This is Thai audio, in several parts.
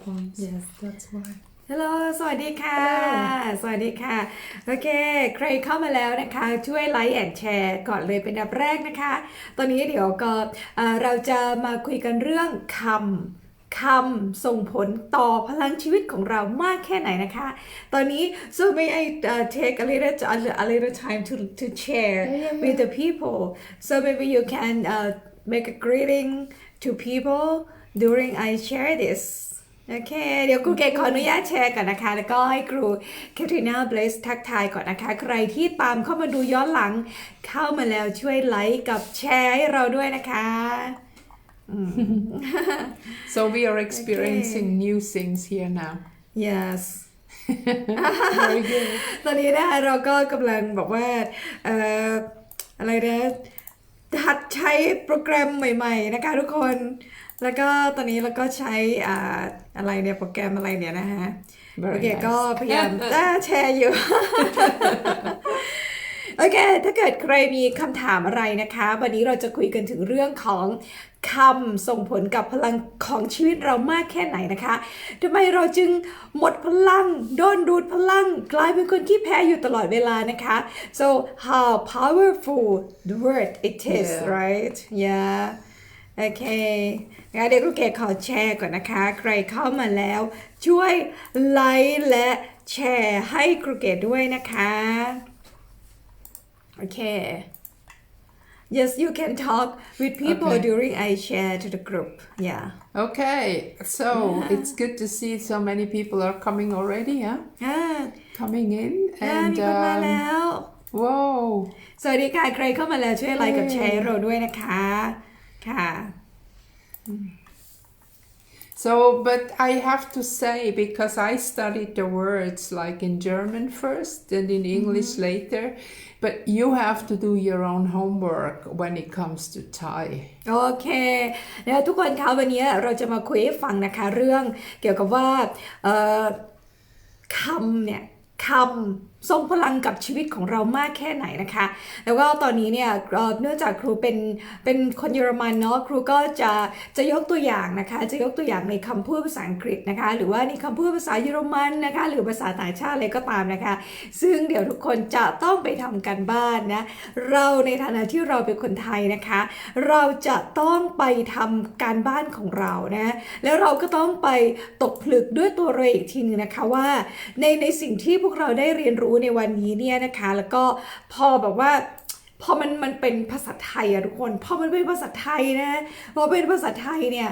points. Yes, that's why. Hello สวัสดีค่ะสวัสดีค่ะโอเคใครเข้ามาแล้วนะคะช่วยไลค์แอนด์แชร์ก่อนเลยเป็นอันดับแรกนะคะตอนนี้เดี๋ยวก็เราจะมาคุยกันเรื่องคำส่งผลต่อพลังชีวิตของเรามากแค่ไหนนะคะตอนนี้ so may I take a little time to share with the people so maybe you can make a greeting to people during I share thisโอเคเดี๋ยวครูเกดขออนุญาตแชร์ก่อนนะคะแล้วก็ให้ครู Katharina Bless ทักทายก่อนนะคะใครที่ตามเข้ามาดูย้อนหลังเข้ามาแล้วช่วยไลค์กับแชร์ให้เราด้วยนะคะ So we are experiencing new things here now. Yes Very good. ตอนนี้นะคะเราก็กำลังบอกว่าอะไรนะหัดใช้โปรแกรมใหม่ๆนะคะทุกคนแล้วก็ตอนนี้เราก็ใช้อะไรเนี่ยโปรแกรมอะไรเนี่ยนะฮะโอเคก็พยายามแชร์อยู่ โอเคถ้าเกิดใครมีคำถามอะไรนะคะวันนี้เราจะคุยกันถึงเรื่องของคำส่งผลกับพลังของชีวิตเรามากแค่ไหนนะคะทำไมเราจึงหมดพลังโดนดูดพลังกลายเป็นคนขี้แพ้อยู่ตลอดเวลานะคะ so how powerful the word it is right yeah โอเคงั้นเดี๋ยวครูเกดขอแชร์ก่อนนะคะใครเข้ามาแล้วช่วยไลค์และแชร์ให้ครูเกดด้วยนะคะโอเค yes you can talk with people during I share to the group yeah Okay, so it's good to see so many people are coming already, huh? Coming in มีคนมาแล้ว Whoa สวัสดีค่ะใครเข้ามาแล้วช่วยไลค์กับแชร์เราด้วยนะคะค่ะ So, but I have to say, because I studied the words like in German first and in English later, but you have to do your own homework when it comes to Thai. โอเคแล้วทุกคนคะวันนี้เราจะมาคุยให้ฟังนะคะเรื่องเกี่ยวกับว่าคำทรงพลังกับชีวิตของเรามากแค่ไหนนะคะแล้วก็ตอนนี้เนี่ยเนื่องจากครูเป็นคนเยอรมันเนาะครูก็จะยกตัวอย่างนะคะจะยกตัวอย่างในคำพูดภาษาอังกฤษนะคะหรือว่าในคำพูดภาษาเยอรมันนะคะหรือภาษาต่างชาติอะไรก็ตามนะคะซึ่งเดี๋ยวทุกคนจะต้องไปทำกันบ้านนะเราในฐานะที่เราเป็นคนไทยนะคะเราจะต้องไปทำการบ้านของเรานะแล้วเราก็ต้องไปตกผลึกด้วยตัวเราอีกทีนึงนะคะว่าในสิ่งที่พวกเราได้เรียนรู้ในวันนี้เนี่ยนะคะแล้วก็พอแบบว่าพอมันเป็นภาษาไทยอะทุกคนพอมันเป็นภาษาไทยนะพอเป็นภาษาไทยเนี่ย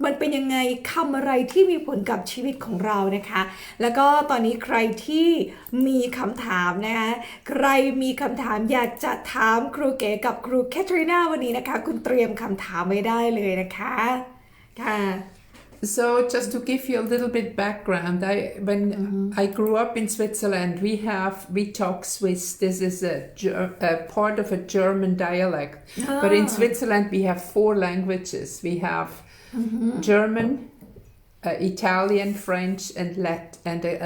มันเป็นยังไงคำอะไรที่มีผลกับชีวิตของเรานะคะแล้วก็ตอนนี้ใครที่มีคำถามนะคะใครมีคำถามอยากจะถามครูเก๋กับครูแคทรีนาวันนี้นะคะคุณเตรียมคำถามไว้ได้เลยนะคะค่ะSo just to give you a little bit background, when I grew up in Switzerland, we talk Swiss. This is a part of a German dialect. But in Switzerland, we have 4 languages. We have German, Italian, French, and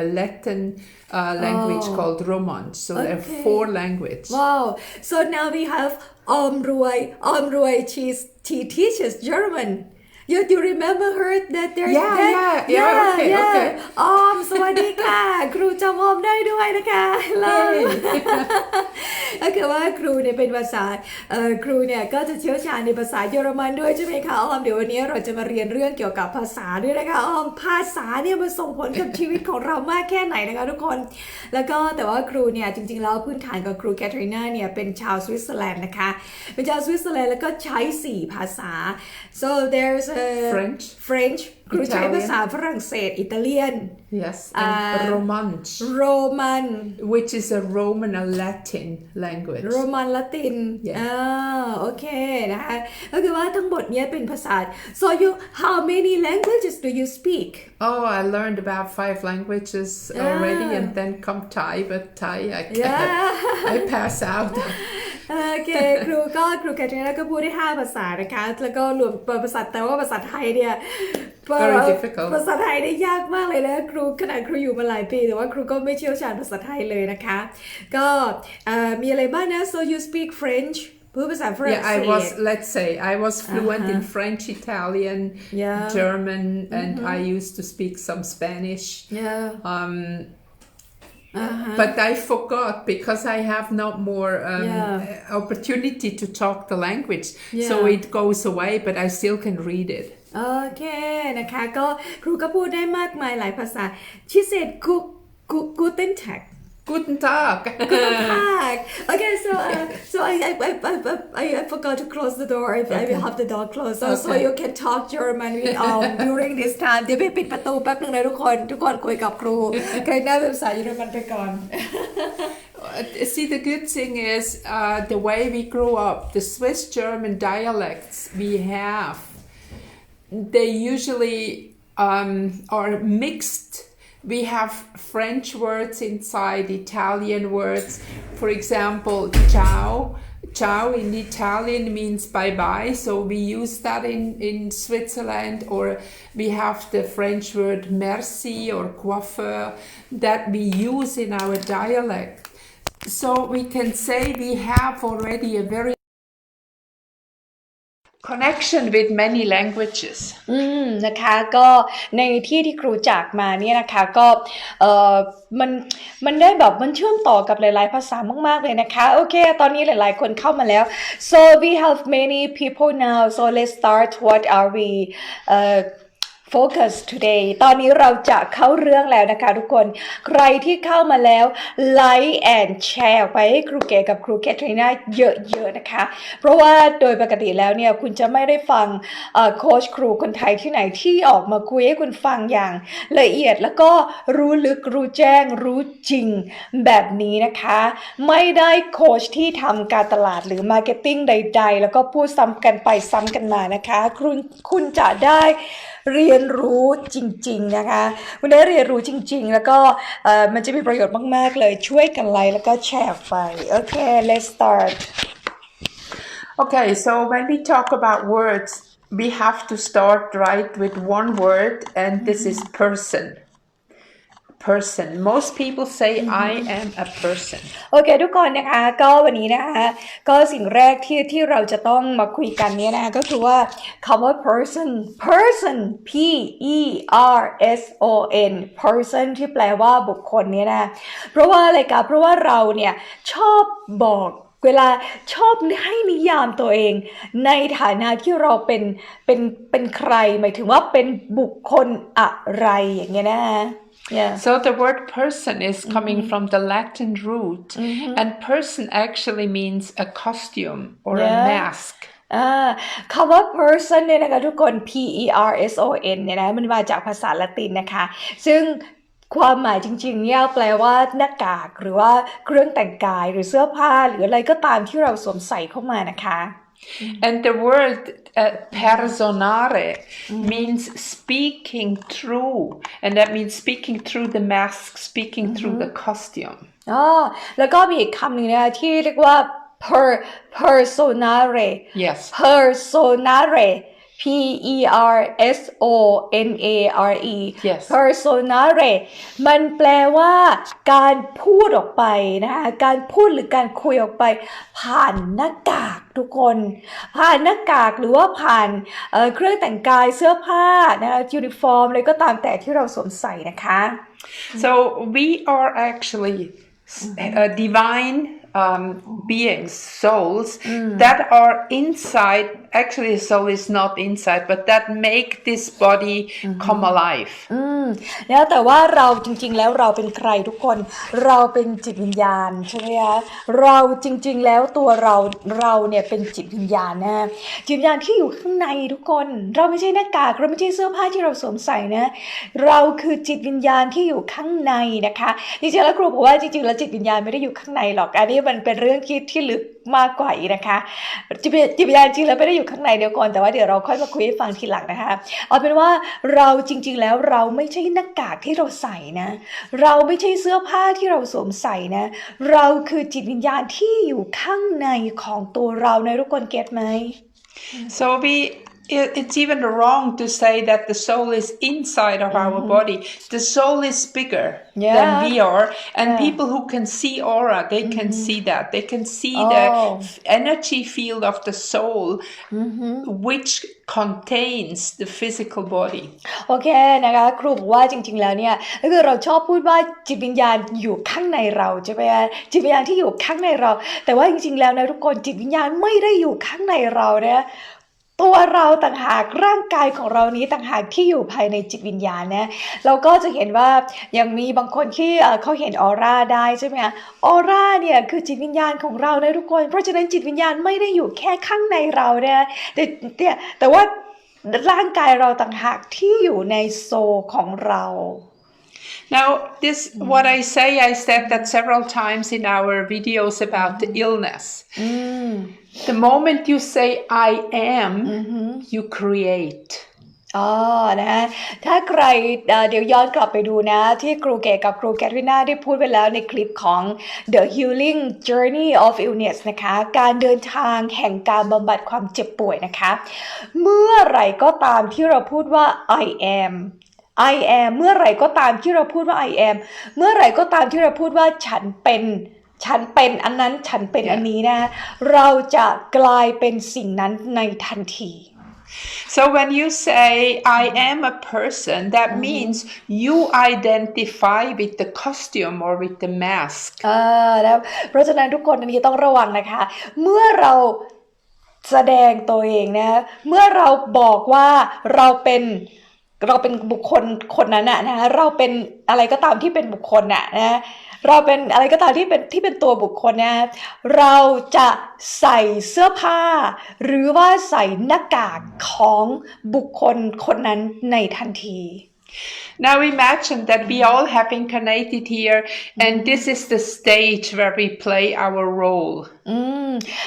a Latin language called Romansh. So there are 4 languages. Wow! So now we have Omrui. She teaches German.You remember her that there's okay. ออมสวัสดีค่ะ ครูจำออมได้ด้วยนะคะก็คือว่าครูเนี่ยเป็นภาษาครูเนี่ยก็จะเชี่ยวชาญในภาษาเยอรมันด้วยใช่ไหมคะออมเดี๋ยววันนี้เราจะมาเรียนเรื่องเกี่ยวกับภาษาด้วยนะคะออมภาษาเนี่ยมันส่งผลกับชีวิตของเรามากแค่ไหนนะคะทุกคนแล้วก็แต่ว่าครูเนี่ยจริงๆแล้วพื้นฐานกับครูแคทรีนาเนี่ยเป็นชาวสวิตเซอร์แลนด์นะคะเป็นชาวสวิตเซอร์แลนด์แล้วก็ใช้4ภาษา so there's French ครูใช้ภาษาฝรั่งเศสอิตาเลียน Yes and Romansh Roman which is a Latin language Roman Latin โอเคนะคะก็คือว่าทั้งหมดเนี้ยเป็นภาษา so how many languages do you speak Oh I learned about 5 languages already and then come Thai but Thai I pass outโอเคครูแคทรีนาก็พูดได้5ภาษานะคะแล้วก็รวมภาษาแต่ว่าภาษาไทยเนี่ย Very difficult ภาษาไทยได้ยากมากเลยนะครูขนาดครูอยู่มาหลายปีแต่ว่าครูก็ไม่เชี่ยวชาญภาษาไทยเลยนะคะก็มีอะไรบ้างนะ so you speak French พูดภาษาฝรั่ง Yeah, เศ let's say, I was fluent in French, Italian, German, and I used to speak some Spanish. But I forgot because I have not more opportunity to talk the language. So it goes away, but I still can read it. โอเคนะคะก็ครูก็พูดได้มากมายหลายภาษา She said Guten Tag Guten Tag. Guten Tag. Okay, so I forgot to close the door. I have the door closed, so you can talk German during this time. เดี๋ยวไปปิดประตูแป๊บนึงนะทุกคนคุยกับครูใครหน้าเป็นภาษาเยอรมันไปก่อน See, the good thing is the way we grew up, the Swiss German dialects we have, they usually are mixed. We have French words inside, Italian words. For example, ciao. Ciao in Italian means bye-bye, so we use that in Switzerland. Or we have the French word merci or coiffeur that we use in our dialect. So we can say we have already a very connection with many languages นะคะก็ในที่ครูจากมาเนี่ยนะคะก็มันได้แบบมันเชื่อมต่อกับหลายๆภาษามากๆเลยนะคะโอเคตอนนี้หลายๆคนเข้ามาแล้ว so we have many people now so let's start what are we focus today ตอนนี้เราจะเข้าเรื่องแล้วนะคะทุกคนใครที่เข้ามาแล้ว like and share ไปให้ครูเก๋กับครูแคทรีนาเยอะๆนะคะเพราะว่าโดยปกติแล้วเนี่ยคุณจะไม่ได้ฟังโค้ชครูคนไทยที่ไหนที่ออกมาคุยให้คุณฟังอย่างละเอียดแล้วก็รู้ลึกรู้แจ้งรู้จริงแบบนี้นะคะไม่ได้โค้ชที่ทำการตลาดหรือมาร์เก็ตติ้งใดๆแล้วก็พูดซ้ำกันไปซ้ำกันมานะคะคุณจะได้เรียนรู้จริงๆนะคะคุณได้เรียนรู้จริงๆแล้วก็มันจะมีประโยชน์มากๆเลยช่วยกันไลค์แล้วก็แชร์ไปโอเค let's start Okay, so when we talk about words we have to start right with one word and this is person most people say I am a person โอเคทุกคนนะคะก็วันนี้นะคะก็สิ่งแรกที่เราจะต้องมาคุยกันเนี่ยนะคะก็คือว่าคำว่า person P E R S O N person ที่แปลว่าบุคคลเนี่ยนะเพราะว่าอะไรคะเพราะว่าเราเนี่ยชอบบอกเวลาชอบให้นิยามตัวเองในฐานะที่เราเป็นใครหมายถึงว่าเป็นบุคคลอะไรอย่างเงี้ยนะYeah. So the word person is coming from the Latin root, and person actually means a costume or a mask. คำว่า person เนี่ยนะคะทุกคน P E R S O N เนี่ยนะมันมาจากภาษาละตินนะคะซึ่งความหมายจริงๆเนี่ยแปลว่าหน้ากากหรือว่าเครื่องแต่งกายหรือเสื้อผ้าหรืออะไรก็ตามที่เราสวมใส่เข้ามานะคะ And the word personare means speaking through, and that means speaking through the mask, speaking through the costume. แล้วก็มีอีกคำหนึ่งนะที่เรียกว่า personare Yes personare P E R S O N A R E Yes personare มันแปลว่าการพูดออกไปนะคะการพูดหรือการคุยออกไปผ่านหน้ากากทุกคนผ่านหน้ากากหรือว่าผ่านเครื่องแต่งกายเสื้อผ้านะคะยูนิฟอร์มอะไรก็ตามแต่ที่เราสวมใส่นะคะ So we are actually divine beings, souls that are inside. Actually, the soul is not inside, but that make this body come alive. แล้วแต่ว่าเราจริงๆแล้วเราเป็นใครทุกคนเราเป็นจิตวิญญาณใช่ไหมคะเราจริงๆแล้วตัวเราเนี่ยเป็นจิตวิญญาณนะจิตวิญญาณที่อยู่ข้างในทุกคนเราไม่ใช่หน้ากากเราไม่ใช่เสื้อผ้าที่เราสวมใส่นะเราคือจิตวิญญาณที่อยู่ข้างในนะคะจริงๆแล้วครูบอกว่าจริงๆแล้วจิตวิญญาณไม่ได้อยู่ข้างในหรอกอันนี้มันเป็นเรื่องคิดที่ลึกมากกว่าอีกนะคะจิตวิญญาณจริงแล้วไม่ได้อยู่ข้างในเดียวก่อนแต่ว่าเดี๋ยวเราค่อยมาคุยให้ฟังทีหลังนะคะเอาเป็นว่าเราจริงๆแล้วเราไม่ใช่หน้ากากที่เราใส่นะเราไม่ใช่เสื้อผ้าที่เราสวมใส่นะเราคือจิตวิญญาณที่อยู่ข้างในของตัวเรานะทุกคนเก็ทไหม So it's even wrong to say that the soul is inside of our body. The soul is bigger than we are. And people who can see aura, they can see that. They can see the energy field of the soul, which contains the physical body. โอเคนะคะครูบอกว่าจริงๆแล้วเนี่ยก็คือเราชอบพูดว่าจิตวิญญาณอยู่ข้างในเราใช่ไหมคะจิตวิญญาณที่อยู่ข้างในเราแต่ว่าจริงๆแล้วนะทุกคนจิตวิญญาณไม่ได้อยู่ข้างในเรานะตัวเราต่างหากร่างกายของเรานี้ต่างหากที่อยู่ภายในจิตวิญญาณนะเราก็จะเห็นว่ายังมีบางคนที่เขาเห็นออร่าได้ใช่ไหมคะออร่าเนี่ยคือจิตวิญญาณของเรานะทุกคนเพราะฉะนั้นจิตวิญญาณไม่ได้อยู่แค่ข้างในเรานะแต่ว่าร่างกายเราต่างหากที่อยู่ในโซลของเรา Now, what I said that several times in our videos about the illness. The moment you say I am, you create. นะถ้าใครเดี๋ยวย้อนกลับไปดูนะที่ครูเก๋กับครูแคทริน่าได้พูดไปแล้วในคลิปของ The Healing Journey of Illness นะคะการเดินทางแห่งการบำบัดความเจ็บป่วยนะคะเมื่อไหร่ก็ตามที่เราพูดว่า I am เมื่อไหร่ก็ตามที่เราพูดว่า I am เมื่อไหร่ก็ตามที่เราพูดว่าฉันเป็นอันนั้นฉันเป็นอันนี้นะเราจะกลายเป็นสิ่งนั้นในทันที So when you say I am a person, that means you identify with the costume or with the mask. แล้วเพราะฉะนั้นทุกคนอันนี้ต้องระวังนะคะเมื่อเราแสดงตัวเองนะเมื่อเราบอกว่าเราเป็นบุคคลคนนั้นนะเราเป็นอะไรก็ตามที่เป็นบุคคลนะเราเป็นอะไรก็ตามที่เป็นตัวบุคคลนะเราจะใส่เสื้อผ้าหรือว่าใส่หน้ากากของบุคคลคนนั้นในทันที Now imagine that we all have incarnated here and this is the stage where we play our role.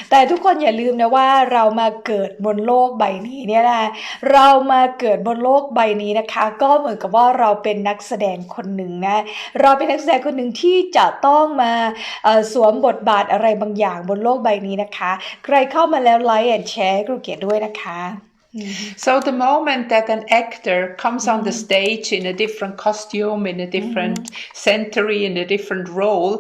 แต่ทุกคนอย่าลืมนะว่าเรามาเกิดบนโลกใบนี้เนี่ยนะเรามาเกิดบนโลกใบนี้นะคะก็เหมือนกับว่าเราเป็นนักแสดงคนหนึ่งนะเราเป็นนักแสดงคนหนึ่งที่จะต้องมาสวมบทบาทอะไรบางอย่างบนโลกใบนี้นะคะใครเข้ามาแล้วไลค์แอนด์แชร์ครูเกียรติด้วยนะคะ So the moment that an actor comes on the stage in a different costume, in a different century, in a different role,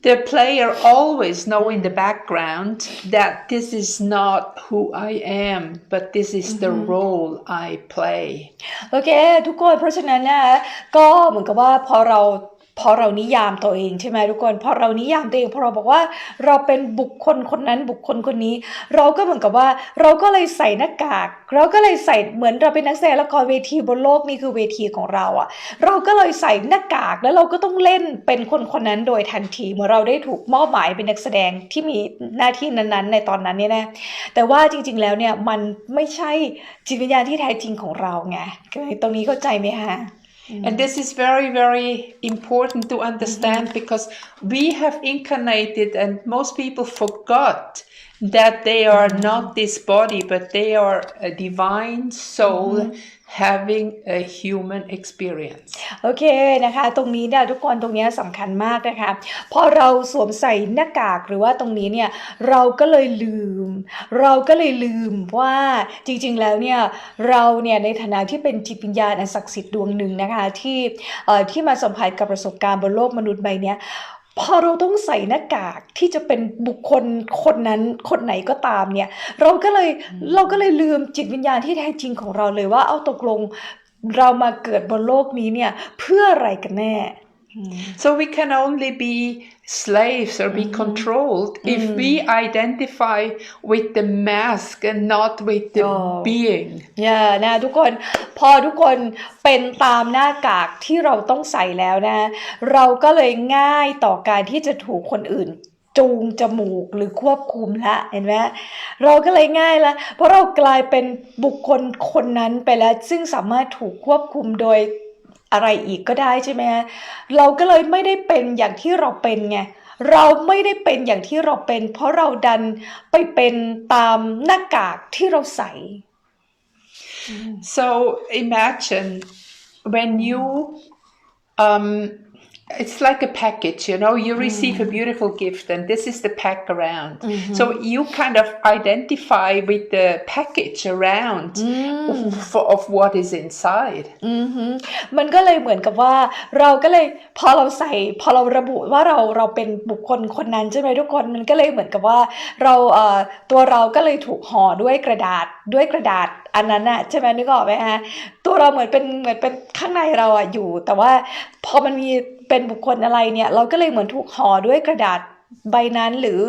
the player always know in the background that this is not who I am, but this is the role I play. โอเคทุกคนเพราะฉะนั้นนะก็เหมือนกับว่าพอเรานิยามตัวเองใช่ไหมทุกคนพอเรานิยามตัวเองพอเราบอกว่าเราเป็นบุคคลคนนั้นบุคคลคนนี้เราก็เหมือนกับว่าเราก็เลยใส่หน้ากากเราก็เลยใส่เหมือนเราเป็นนักแสดงละครเวทีบนโลกนี้คือเวทีของเราเราก็เลยใส่หน้ากากแล้วเราก็ต้องเล่นเป็นคนนั้นโดยทันทีเมื่อเราได้ถูกมอบหมายเป็นนักแสดงที่มีหน้าที่นั้นๆในตอนนั้นเนี่ยนะแต่ว่าจริงๆแล้วเนี่ยมันไม่ใช่จิตวิญญาณที่แท้จริงของเราไงตรงนี้เข้าใจไหมคะAnd this is very, very important to understand because we have incarnated and most people forgot that they are not this body, but they are a divine soul having a human experience. โอเคนะคะตรงนี้เนี่ยทุกคนตรงนี้สำคัญมากนะคะพอเราสวมใส่หน้ากากหรือว่าตรงนี้เนี่ยเราก็เลยลืมว่าจริงๆแล้วเนี่ยเราเนี่ยในฐานะที่เป็นจิตวิญญาณอันศักดิ์สิทธิ์ดวงหนึ่งนะคะที่มาสัมผัสกับประสบการณ์บนโลกมนุษย์ใบนี้พอเราต้องใส่หน้ากากที่จะเป็นบุคคลคนนั้นคนไหนก็ตามเนี่ยเราก็เลยลืมจิตวิญญาณที่แท้จริงของเราเลยว่าเอาตกลงเรามาเกิดบนโลกนี้เนี่ยเพื่ออะไรกันแน่ So we can only be slaves or be controlled if we identify with the mask and not with the being. นะทุกคนพอทุกคนเป็นตามหน้ากากที่เราต้องใส่แล้วนะเราก็เลยง่ายต่อการที่จะถูกคนอื่นจูงจมูกหรือควบคุมละเห็นไหมเราก็เลยง่ายละเพราะเรากลายเป็นบุคคลคนนั้นไปแล้วซึ่งสามารถถูกควบคุมโดยอะไรอีกก็ได้ใช่ไหมเราก็เลยไม่ได้เป็นอย่างที่เราเป็นไงเราไม่ได้เป็นอย่างที่เราเป็นเพราะเราดันไปเป็นตามหน้ากากที่เราใส่ So imagine when you it's like a package, you know, you receive a beautiful gift and this is the pack around. So you kind of identify with the package around of what is inside. มันก็เลยเหมือนกับว่าเราก็เลยพอเราระบุว่าเราเป็นบุคคลคนนั้นใช่ไหมทุกคนมันก็เลยเหมือนกับว่าเราตัวเราก็เลยถูกห่อด้วยกระดาษอันนั้นน่ะใช่ไหมนึกออกไหมฮะตัวเราเหมือนเป็นข้างในเราอะอยู่แต่ว่าพอมันมีเป็นบุคคลอะไรเนี่ยเราก็เลยเหมือนถูกห่อด้วยกระดาษใบนั้นหรือ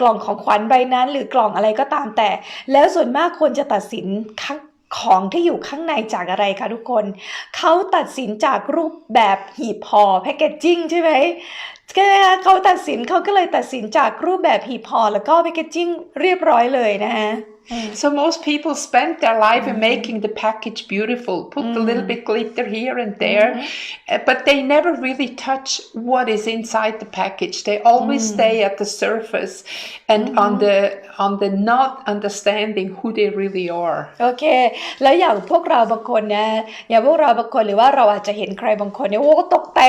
กล่องของขวัญใบนั้นหรือกล่องอะไรก็ตามแต่แล้วส่วนมากคนจะตัดสินของที่อยู่ข้างในจากอะไรคะทุกคนเขาตัดสินจากรูปแบบหีบห่อแพคเกจจิ้งใช่ไหมเขาก็เลยตัดสินจากรูปแบบหีบห่อแล้วก็แพคเกจจิ้งเรียบร้อยเลยนะฮะSo most people spend their life in making the package beautiful, put a little bit glitter here and there, but they never really touch what is inside the package. They always stay at the surface and on the not understanding who they really are. โอเคแล้วอย่างพวกเราบางคนนะอย่างพวกเราบางคนหรือว่าเราอาจจะเห็นใครบางคนเนี่ยโอ้ตกแต่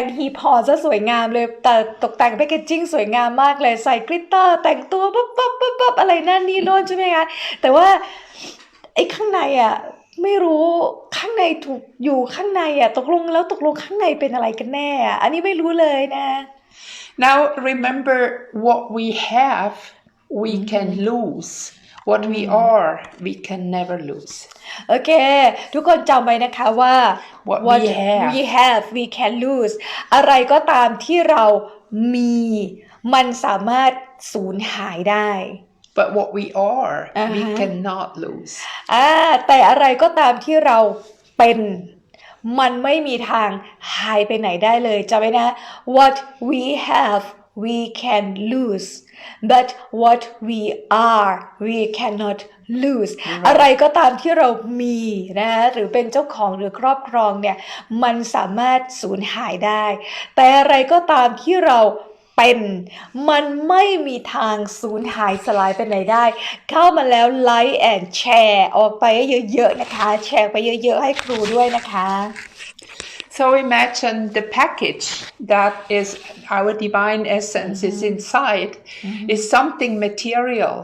งหีบห่อซะสวยงามเลยแต่ตกแต่งแพคเกจจิ้งสวยงามมากเลยใส่กลิตเตอร์แต่งตัวปั๊บอะไรนั่นนี่โน่นใช่ไหมคะแต่ว่าไอ้ข้างในอ่ะไม่รู้ข้างในถูกอยู่ข้างในอ่ะตกลงข้างในเป็นอะไรกันแน่อ่ะอันนี้ไม่รู้เลยนะ Now remember what we have we can lose what we are we can never lose โอเคทุกคนจำไว้นะคะว่า what we have we can lose อะไรก็ตามที่เรามีมันสามารถสูญหายได้ But what we are we cannot lose แต่อะไรก็ตามที่เราเป็นมันไม่มีทางหายไปไหนได้เลยจำไว้นะ What we have we can lose but what we are we cannot lose อะไรก็ตามที่เรามีนะหรือเป็นเจ้าของหรือครอบครองเนี่ยมันสามารถสูญหายได้แต่อะไรก็ตามที่เราเป็นมันไม่มีทางสูญหายสลายไปไหนได้เข้ามาแล้วไลค์แอนด์แชร์ออกไปเยอะๆนะคะแชร์ไปเยอะๆให้ครูด้วยนะคะ So imagine the package that is our divine essence is inside is something material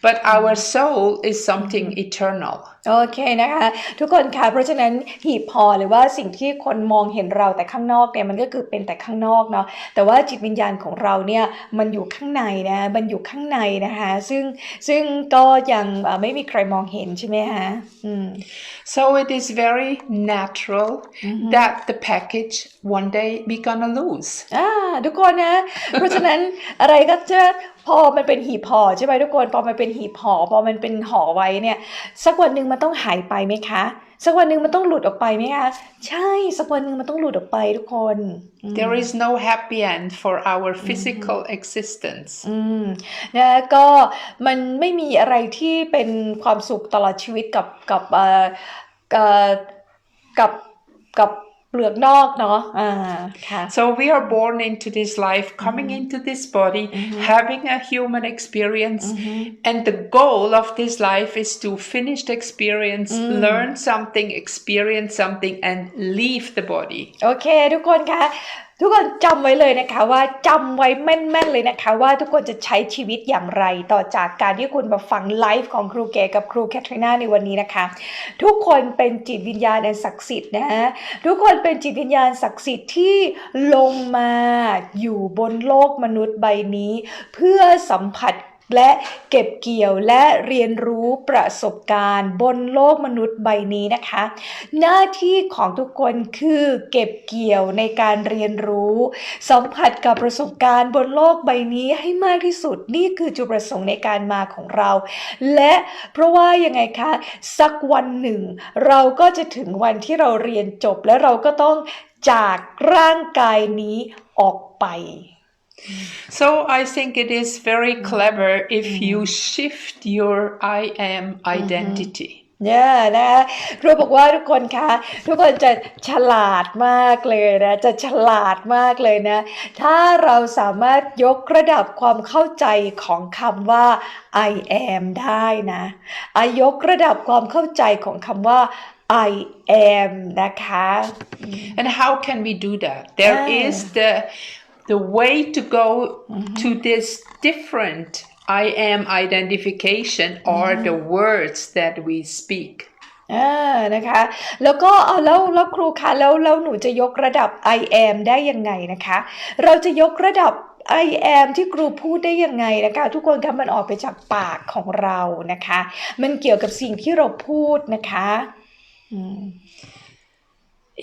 but our soul is something eternal โอเคนะคะทุกคนค่ะเพราะฉะนั้นหีบห่อหรือว่าสิ่งที่คนมองเห็นเราแต่ข้างนอกเนี่ยมันก็คือเป็นแต่ข้างนอกเนาะแต่ว่าจิตวิญญาณของเราเนี่ยมันอยู่ข้างในนะมันอยู่ข้างในนะคะซึ่งก็ยังไม่มีใครมองเห็นใช่ไหมคะ So it is very natural that the package one day we gonna lose ทุกคนนะเพราะฉะนั้นอะไรก็จะพอมันเป็นหีบห่อใช่ไหมทุกคนพอมันเป็นหีบห่อพอมันเป็นห่อไว้เนี่ยสักวันหนึ่งมันต้องหายไปไหมคะสักวันหนึ่งมันต้องหลุดออกไปไหมคะใช่สักวันหนึ่งมันต้องหลุดออกไปทุกคน There is no happy end for our physical existence นะก็มันไม่มีอะไรที่เป็นความสุขตลอดชีวิตกับเปลือกนอกเนาะค่ะ So we are born into this life coming into this body having a human experience and the goal of this life is to finish the experience learn something experience something and leave the body โอเคทุกคนคะทุกคนจำไว้เลยนะคะว่าจำไว้แม่นๆเลยนะคะว่าทุกคนจะใช้ชีวิตอย่างไรต่อจากการที่คุณมาฟังไลฟ์ของครูเก๋กับครูแคทรีนาในวันนี้นะคะทุกคนเป็นจิตวิญญาณอันศักดิ์สิทธิ์นะฮะทุกคนเป็นจิตวิญญาณศักดิ์สิทธิ์ที่ลงมาอยู่บนโลกมนุษย์ใบนี้เพื่อสัมผัสและเก็บเกี่ยวและเรียนรู้ประสบการณ์บนโลกมนุษย์ใบนี้นะคะหน้าที่ของทุกคนคือเก็บเกี่ยวในการเรียนรู้สัมผัสกับประสบการณ์บนโลกใบนี้ให้มากที่สุดนี่คือจุดประสงค์ในการมาของเราและเพราะว่ายังไงคะสักวันหนึ่งเราก็จะถึงวันที่เราเรียนจบและเราก็ต้องจากร่างกายนี้ออกไปSo I think it is very clever if you shift your I am identity. เนี่ยนะครูบอกว่าทุกคนคะทุกคนจะฉลาดมากเลยนะจะฉลาดมากเลยนะถ้าเราสามารถยกระดับความเข้าใจของคำว่า I am ได้นะยกระดับความเข้าใจของคำว่า I am นะคะ And how can we do that? There is the way to go to this different I am identification are the words that we speak. นะคะแล้วก็แล้วครูคะแล้วหนูจะยกระดับ I am ได้ยังไงนะคะเราจะยกระดับ I am ที่ครูพูดได้ยังไงนะคะทุกคนคะมันออกไปจากปากของเรานะคะมันเกี่ยวกับสิ่งที่เราพูดนะคะ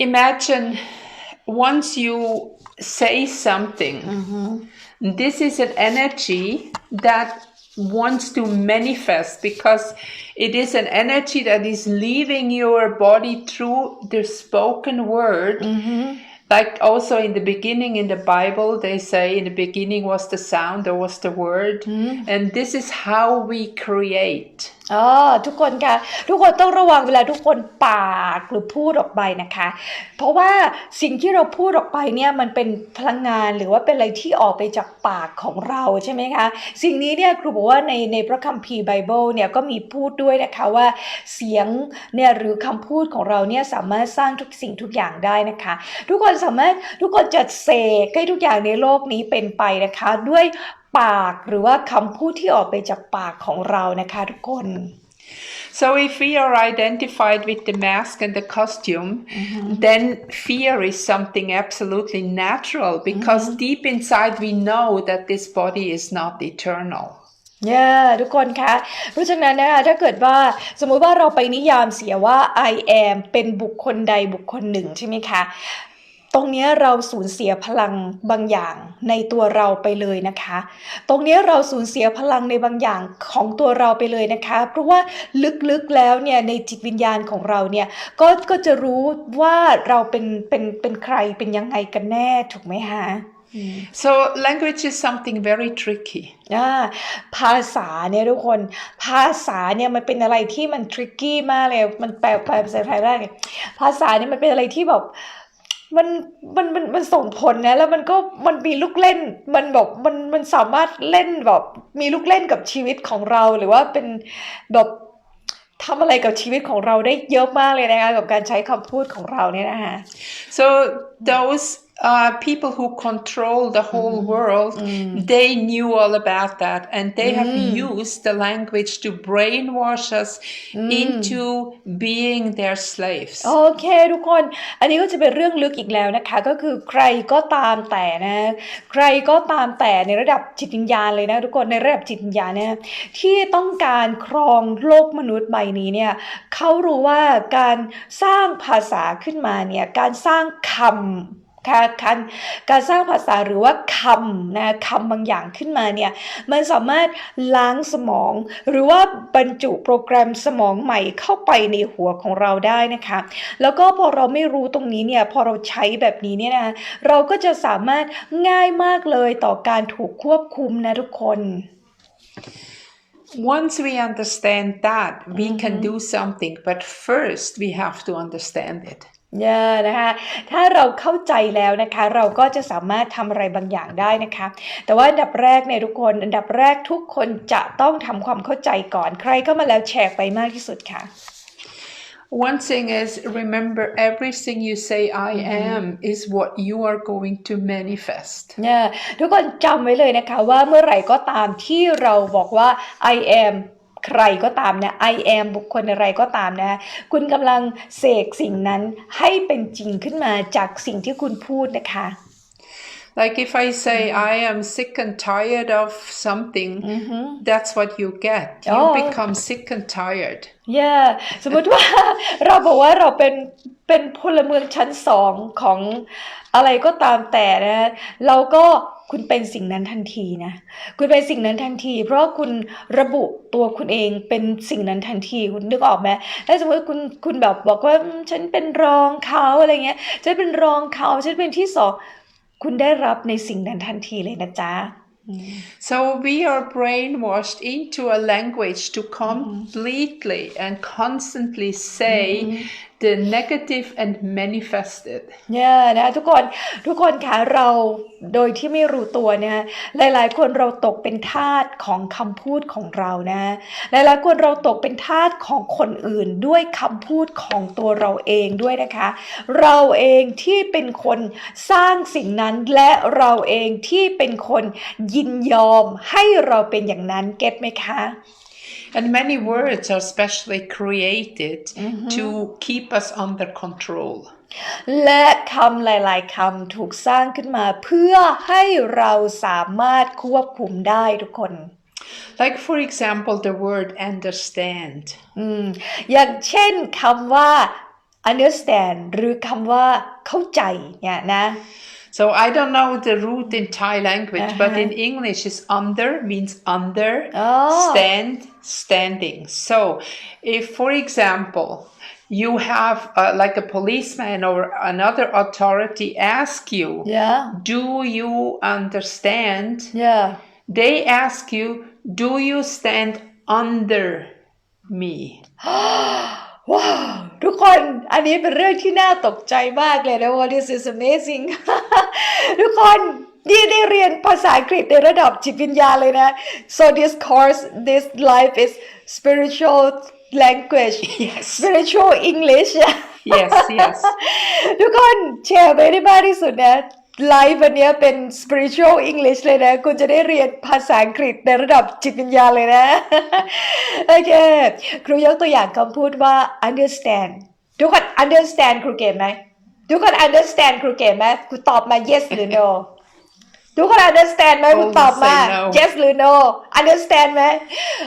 Imagine once you say something, this is an energy that wants to manifest because it is an energy that is leaving your body through the spoken word. Like also in the beginning in the Bible, they say in the beginning was the sound, there was the word. And this is how we create. ทุกคนค่ะทุกคนต้องระวังเวลาทุกคนปากหรือพูดออกไปนะคะเพราะว่าสิ่งที่เราพูดออกไปเนี่ยมันเป็นพลังงานหรือว่าเป็นอะไรที่ออกไปจากปากของเราใช่ไหมคะสิ่งนี้เนี่ยครูบอกว่าในพระคัมภีร์ไบเบิลเนี่ยก็มีพูดด้วยนะคะว่าเสียงเนี่ยหรือคำพูดของเราเนี่ยสามารถสร้างทุกสิ่งทุกอย่างได้นะคะทุกคนจะเสกให้ทุกอย่างในโลกนี้เป็นไปนะคะด้วยปากหรือว่าคำพูดที่ออกไปจากปากของเรานะคะทุกคน So if we are identified with the mask and the costume, then fear is something absolutely natural because deep inside we know that this body is not eternal. ทุกคนคะเพราะฉะนั้นนะคะถ้าเกิดว่าสมมุติว่าเราไปนิยามเสียว่า I am เป็นบุคคลใดบุคคลหนึ่งใช่ไหมคะตรงนี้เราสูญเสียพลังบางอย่างในตัวเราไปเลยนะคะตรงนี้เราสูญเสียพลังในบางอย่างของตัวเราไปเลยนะคะเพราะว่าลึกๆแล้วเนี่ยในจิตวิญญาณของเราเนี่ยก็จะรู้ว่าเราเป็นใครเป็นยังไงกันแน่ถูกไหมคะSo language is something very tricky. ภาษาเนี่ยทุกคนภาษาเนี่ยมันเป็นอะไรที่มัน tricky มากเลยมันแปลภาษาไทยได้ไงภาษาเนี่ยมันเป็นอะไรที่แบบมันส่งผลนะแล้วมันมีลูกเล่นมันแบบมันสามารถเล่นแบบมีลูกเล่นกับชีวิตของเราหรือว่าเป็นแบบทำอะไรกับชีวิตของเราได้เยอะมากเลยนะคะกับการใช้คำพูดของเราเนี่ยนะคะ So those people who control the whole world, they knew all about that and they have used the language to brainwash us into being their slaves. โอเคทุกคนอันนี้ก็จะเป็นเรื่องลึกอีกแล้วนะคะก็คือใครก็ตามแต่นะใครก็ตามแต่ในระดับจิตวิญญาณเลยนะทุกคนในระดับจิตวิญญาณเนี่ยที่ต้องการครองโลกมนุษย์ใบนี้เนี่ยเขารู้ว่าการสร้างภาษาขึ้นมาเนี่ยการสร้างคำการสร้างภาษาหรือว่าคำบางอย่างขึ้นมาเนี่ยมันสามารถล้างสมองหรือว่าบรรจุโปรแกรมสมองใหม่เข้าไปในหัวของเราได้นะคะแล้วก็พอเราไม่รู้ตรงนี้เนี่ยพอเราใช้แบบนี้เนี่ยนะเราก็จะสามารถง่ายมากเลยต่อการถูกควบคุมนะทุกคน Once we understand that, we can do something, but first we have to understand it. นะคะถ้าเราเข้าใจแล้วนะคะเราก็จะสามารถทำอะไรบางอย่างได้นะคะแต่ว่าอันดับแรกเนี่ยทุกคนจะต้องทำความเข้าใจก่อนใครเข้ามาแล้วแชร์ไปมากที่สุดค่ะ One thing is, remember everything you say I am is what you are going to manifest. ทุกคนจำไว้เลยนะคะว่าเมื่อไหร่ก็ตามที่เราบอกว่า I amใครก็ตามนะ I am บุคคลอะไรก็ตามนะคุณกำลังเสกสิ่งนั้นให้เป็นจริงขึ้นมาจากสิ่งที่คุณพูดนะคะ Like if I say I am sick and tired of something, that's what you get. You become sick and tired. สมมติว่าเราบอกว่าเราเป็นพลเมืองชั้น2ของอะไรก็ตามแต่นะเราก็คุณเป็นสิ่งนั้นทันทีนะคุณเป็นสิ่งนั้นทันทีเพราะคุณระบุตัวคุณเองเป็นสิ่งนั้นทันทีคุณนึกออกไหมถ้าสมมติคุณแบบบอกว่าฉันเป็นรองเขาอะไรเงี้ยฉันเป็นรองเขาฉันเป็นที่สองคุณได้รับในสิ่งนั้นทันทีเลยนะจ๊ะ So we are brainwashed into a language to completely and constantly say the negative and manifest it เนี่ยนะทุกคนคะเราโดยที่ไม่รู้ตัวนะหลายๆคนเราตกเป็นทาสของคำพูดของเรานะหลายๆคนเราตกเป็นทาสของคนอื่นด้วยคำพูดของตัวเราเองด้วยนะคะเราเองที่เป็นคนสร้างสิ่งนั้นและเราเองที่เป็นคนยินยอมให้เราเป็นอย่างนั้นเก็ทไหมคะAnd many words are specially created to keep us under control. และคำหลายๆคำถูกสร้างขึ้นมาเพื่อให้เราสามารถควบคุมได้ทุกคน Like for example, the word understand. อย่างเช่นคำว่า understand หรือคำว่าเข้าใจเนี่ยนะ So I don't know the root in Thai language, but in English is under means under, stand, standing. So if, for example, you have like a policeman or another authority ask you, do you understand? They ask you, do you stand under me? ว้าวทุกคนอันนี้เป็นเรื่องที่น่าตกใจมากเลยนะว่า this is amazing ทุกคนนี่ได้เรียนภาษาอังกฤษในระดับจิตวิญญาณเลยนะ so this course this life is spiritual language spiritual English yes ทุกคนแชร์ไปได้มากที่สุดนะไลฟ์วันนี้เป็น spiritual English เลยนะคุณจะได้เรียนภาษาอังกฤษในระดับจิตวิญญาณเลยนะโอเคครูยกตัวอย่างคำพูดว่า understand ทุกคน understand ครูเก่งไหมทุกคน understand ครูเก่งไหมครูตอบมา yes หรือ no ทุกคน understand ไหมครูตอบมา yes หรือ no understand ไหม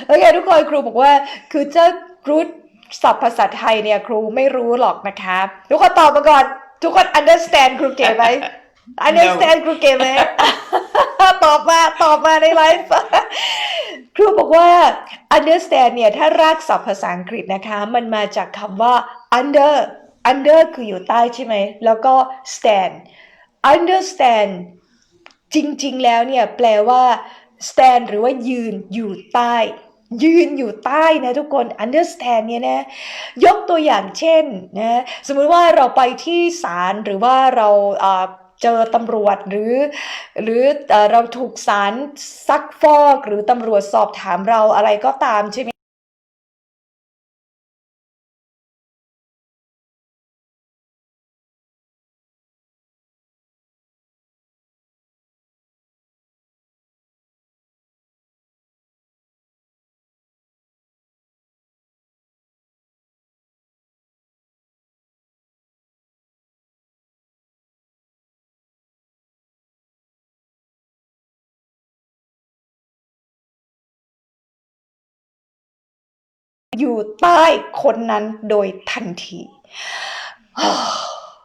โอเคทุกคนครูบอกว่าคือจะรู้ศัพท์ภาษาไทยเนี่ยครูไม่รู้หรอกนะคะทุกคนตอบมาก่อนทุกคน understand ครูเก่งไหมunderstand ครูเก่งไหมตอบมาในไลฟ์ครูบอกว่า understand เนี่ยถ้ารากศัพท์ภาษาอังกฤษนะคะมันมาจากคำว่า under คืออยู่ใต้ใช่ไหมแล้วก็ stand understand จริงๆแล้วเนี่ยแปลว่า stand หรือว่ายืนอยู่ใต้นะทุกคน understand เนี่ยนะยกตัวอย่างเช่นนะสมมุติว่าเราไปที่ศาลหรือว่าเราเจอตำรวจหรือเราถูกศาลซักฟอกหรือตำรวจสอบถามเราอะไรก็ตามใช่ไหมอยู่ใต้คนนั้นโดยทันที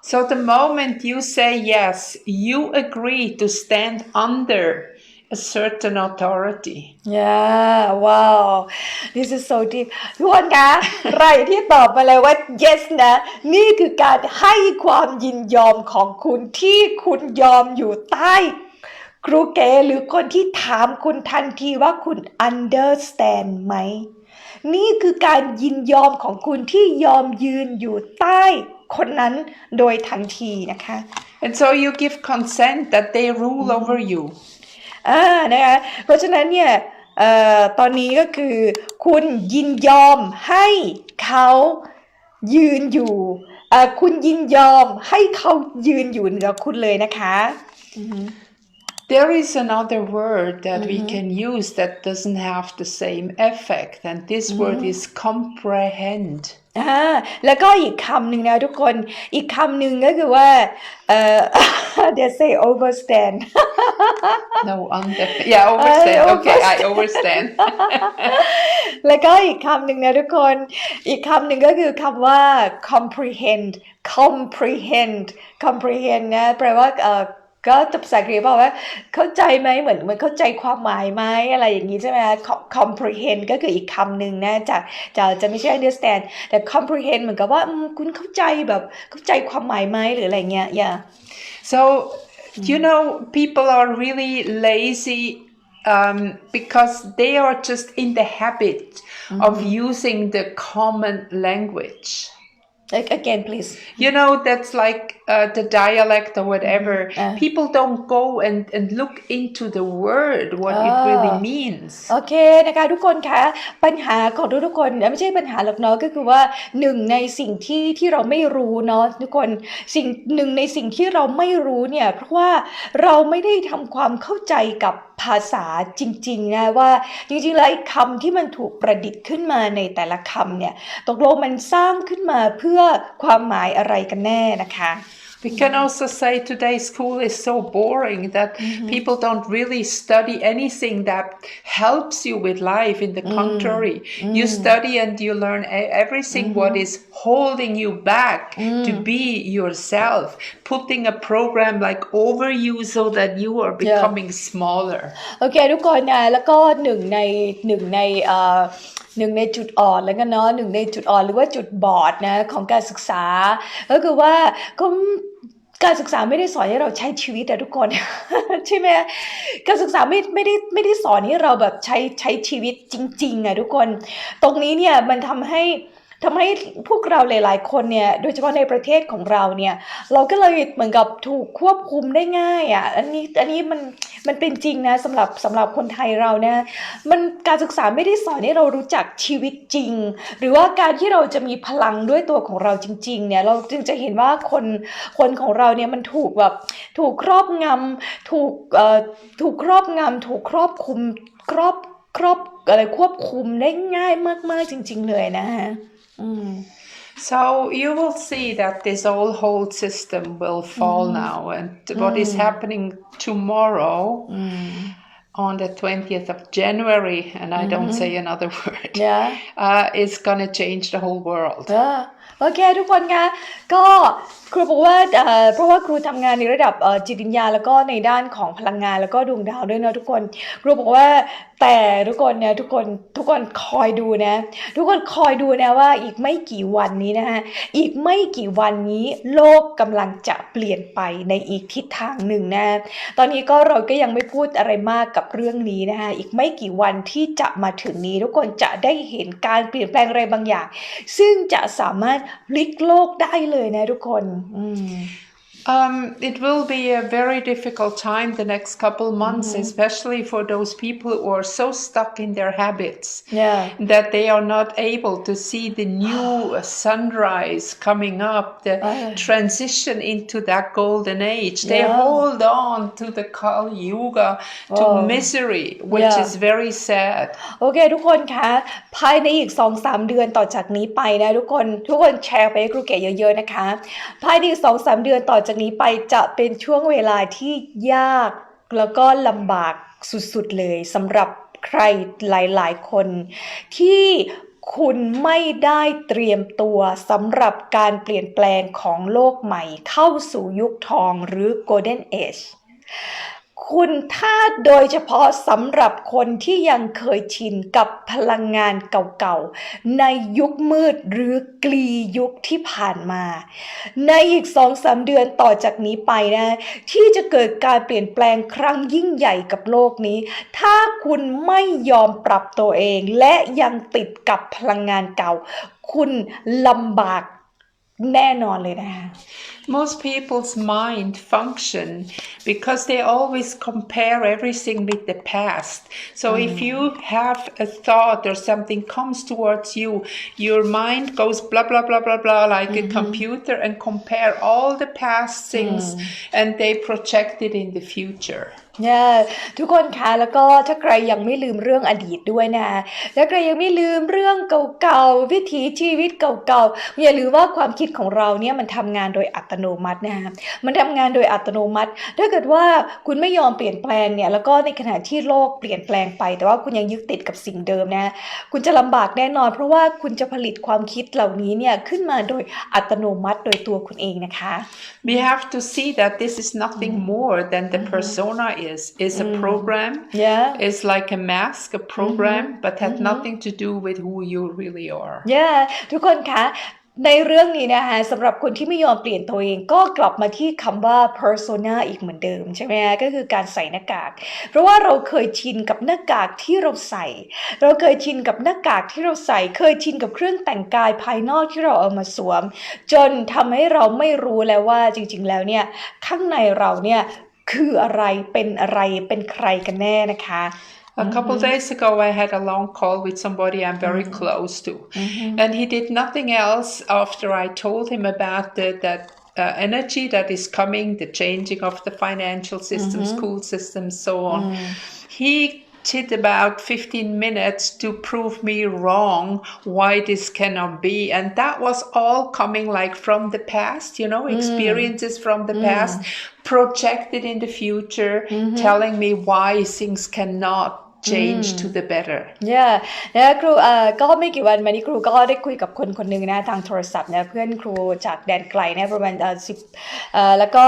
So the moment you say yes, you agree to stand under a certain authority. Yeah, wow. This is so deep. ทุกคนคะใครที่ตอบมาเลยว่า yes นะนี่คือการให้ความยินยอมของคุณที่คุณยอมอยู่ใต้ครูเก๋หรือคนที่ถามคุณทันทีว่าคุณ understand ไหมนี่คือการยินยอมของคุณที่ยอมยืนอยู่ใต้คนนั้นโดยทันทีนะคะ And so you give consent that they rule over you. นะคะเพราะฉะนั้นเนี่ยตอนนี้ก็คือคุณยินยอมให้เขายืนอยู่คุณยินยอมให้เขายืนอยู่เหนือคุณเลยนะคะ There is another word that we can use that doesn't have the same effect, and this word is comprehend. แล้วก็อีกคำหนึ่งนะทุกคนอีกคำหนึ่งก็คือว่าthey say overstand No, overstand. Okay, I overstand. แล้วก็อีกคำหนึ่งนะทุกคนอีกคำหนึ่งก็คือคำว่า comprehend นะแปลว่าก็ภาษาอังกฤษบอกว่าเข้าใจไหมเหมือนเข้าใจความหมายไหมอะไรอย่างนี้ใช่ไหม comprehend ก็คืออีกคำหนึ่งนะจะไม่ใช่ understand แต่ comprehend เหมือนกับว่าคุณเข้าใจแบบเข้าใจความหมายไหมหรืออะไรเงี้ย yeah so you know people are really lazy because they are just in the habit of using the common language again please You know, that's like the dialect or whatever. People don't go and look into the word, what it really means. โอเคนะคะทุกคนคะปัญหาของทุกคนไม่ใช่ปัญหาหรอกเนาะก็คือว่าหนึ่งในสิ่งที่เราไม่รู้เนาะทุกคนหนึ่งในสิ่งที่เราไม่รู้เนี่ยเพราะว่าเราไม่ได้ทำความเข้าใจกับภาษาจริงๆนะว่าจริงๆแล้วคำที่มันถูกประดิษฐ์ขึ้นมาในแต่ละคำเนี่ยตกลงมันสร้างขึ้นมาเพื่อความหมายอะไรกันแน่นะคะ We can also say today's school is so boring that people don't really study anything that helps you with life. In the contrary, you study and you learn everything what is holding you back to be yourself, putting a program like over you so that you are becoming smaller. โอเคทุกคนนะแล้วก็หนึ่งในจุดอ่อนแล้วกันเนาะหนึ่งในจุดอ่อนหรือว่าจุดบอดนะของการศึกษาก็คือว่าการศึกษาไม่ได้สอนให้เราใช้ชีวิตอะทุกคน ใช่ไหมการศึกษาไม่ได้สอนให้เราแบบใช้ชีวิตจริงๆอะทุกคนตรงนี้เนี่ยมันทำให้พวกเราหลายๆคนเนี่ยโดยเฉพาะในประเทศของเราเนี่ยเราก็เลยเหมือนกับถูกควบคุมได้ง่ายอ่ะอันนี้มันเป็นจริงนะสำหรับคนไทยเรานะมันการศึกษาไม่ได้สอนให้เรารู้จักชีวิตจริงหรือว่าการที่เราจะมีพลังด้วยตัวของเราจริงๆเนี่ยเราจึงจะเห็นว่าคนของเราเนี่ยมันถูกครอบงำถูกครอบงำถูกครอบคุมอะไรควบคุมได้ง่ายมากๆจริงๆเลยนะฮะSo you will see that this whole system will fall now, and what is happening tomorrow on the 20th of January, and I don't say another word, is gonna change the whole world. โอเคทุกคนคะก็ครูบอกว่าเพราะว่าครูทำงานในระดับจิตวิญญาณแล้วก็ในด้านของพลังงานแล้วก็ดวงดาวด้วยเนาะทุกคนครูบอกว่าแต่ทุกคนเนี่ยทุกคนคอยดูนะทุกคนคอยดูนะว่าอีกไม่กี่วันนี้นะฮะอีกไม่กี่วันนี้โลกกำลังจะเปลี่ยนไปในอีกทิศทางหนึ่งนะตอนนี้ก็เราก็ยังไม่พูดอะไรมากกับเรื่องนี้นะฮะอีกไม่กี่วันที่จะมาถึงนี้ทุกคนจะได้เห็นการเปลี่ยนแปลงอะไรบางอย่างซึ่งจะสามารถพลิกโลกได้เลยนะทุกคน It will be a very difficult time the next couple months, especially for those people who are so stuck in their habits that they are not able to see the new sunrise coming up, the transition into that golden age. They hold on to the Kali Yuga, to misery, which is very sad. โอเคทุกคนคะภายในอีก 2-3 เดือนต่อจากนี้ไปนะทุกคนแชร์ไปให้ครูเก๋เยอะๆนะคะภายในอีก 2-3 เดือนต่อจากนี้ไปจะเป็นช่วงเวลาที่ยากแล้วก็ลำบากสุดๆเลยสำหรับใครหลายๆคนที่คุณไม่ได้เตรียมตัวสำหรับการเปลี่ยนแปลงของโลกใหม่เข้าสู่ยุคทองหรือ Golden Age คุณถ้าโดยเฉพาะสำหรับคนที่ยังเคยชินกับพลังงานเก่าๆในยุคมืดหรือกลียุคที่ผ่านมาในอีก 2-3 เดือนต่อจากนี้ไปนะที่จะเกิดการเปลี่ยนแปลงครั้งยิ่งใหญ่กับโลกนี้ถ้าคุณไม่ยอมปรับตัวเองและยังติดกับพลังงานเก่าคุณลำบากแน่นอนเลยนะ Most people's mind function because they always compare everything with the past. So if you have a thought or something comes towards you, your mind goes blah, blah, blah, blah, blah, like a computer and compare all the past things and they project it in the future. ทุกคนคะแล้วก็ถ้าใครยังไม่ลืมเรื่องอดีตด้วยนะถ้าใครยังไม่ลืมเรื่องเก่าๆวิถีชีวิตเก่าๆอย่าลืมว่าความคิดของเราเนี่ยมันทำงานโดยอัตโนมัตินะมันทำงานโดยอัตโนมัติถ้าเกิดว่าคุณไม่ยอมเปลี่ยนแปลงเนี่ยแล้วก็ในขณะที่โลกเปลี่ยนแปลงไปแต่ว่าคุณยังยึดติดกับสิ่งเดิมนะคุณจะลำบากแน่นอนเพราะว่าคุณจะผลิตความคิดเหล่านี้เนี่ยขึ้นมาโดยอัตโนมัติโดยตัวคุณเองนะคะ We have to see that this is nothing more than the persona is a program. It's like a mask, a program, but has nothing to do with who you really are. ทุกคนคะ ในเรื่องนี้นะคะสำหรับคนที่ไม่ยอมเปลี่ยนตัวเองก็กลับมาที่คำว่า persona อีกเหมือนเดิมใช่ไหมคะก็คือการใส่หน้ากากเพราะว่าเราเคยชินกับหน้ากากที่เราใส่เราเคยชินกับหน้ากากที่เราใส่เคยชินกับเครื่องแต่งกายภายนอกที่เราเอามาสวมจนทำให้เราไม่รู้แล้วว่าจริงๆแล้วเนี่ยข้างในเราเนี่ยคืออะไรเป็นใครกันแน่นะคะ A couple days ago, I had a long call with somebody I'm very close to, and he did nothing else after I told him about that energy that is coming, the changing of the financial system, school systems, so on. He did about 15 minutes to prove me wrong why this cannot be, and that was all coming like from the past, experiences from the past projected in the future, telling me why things cannot change to the better. Yeah นะครูก็ไม่กี่วันมานี้ครูก็ได้คุยกับคนหนึ่งนะทางโทรศัพท์นะเพื่อนครูจากแดนไกลนะประมาณ10แล้วก็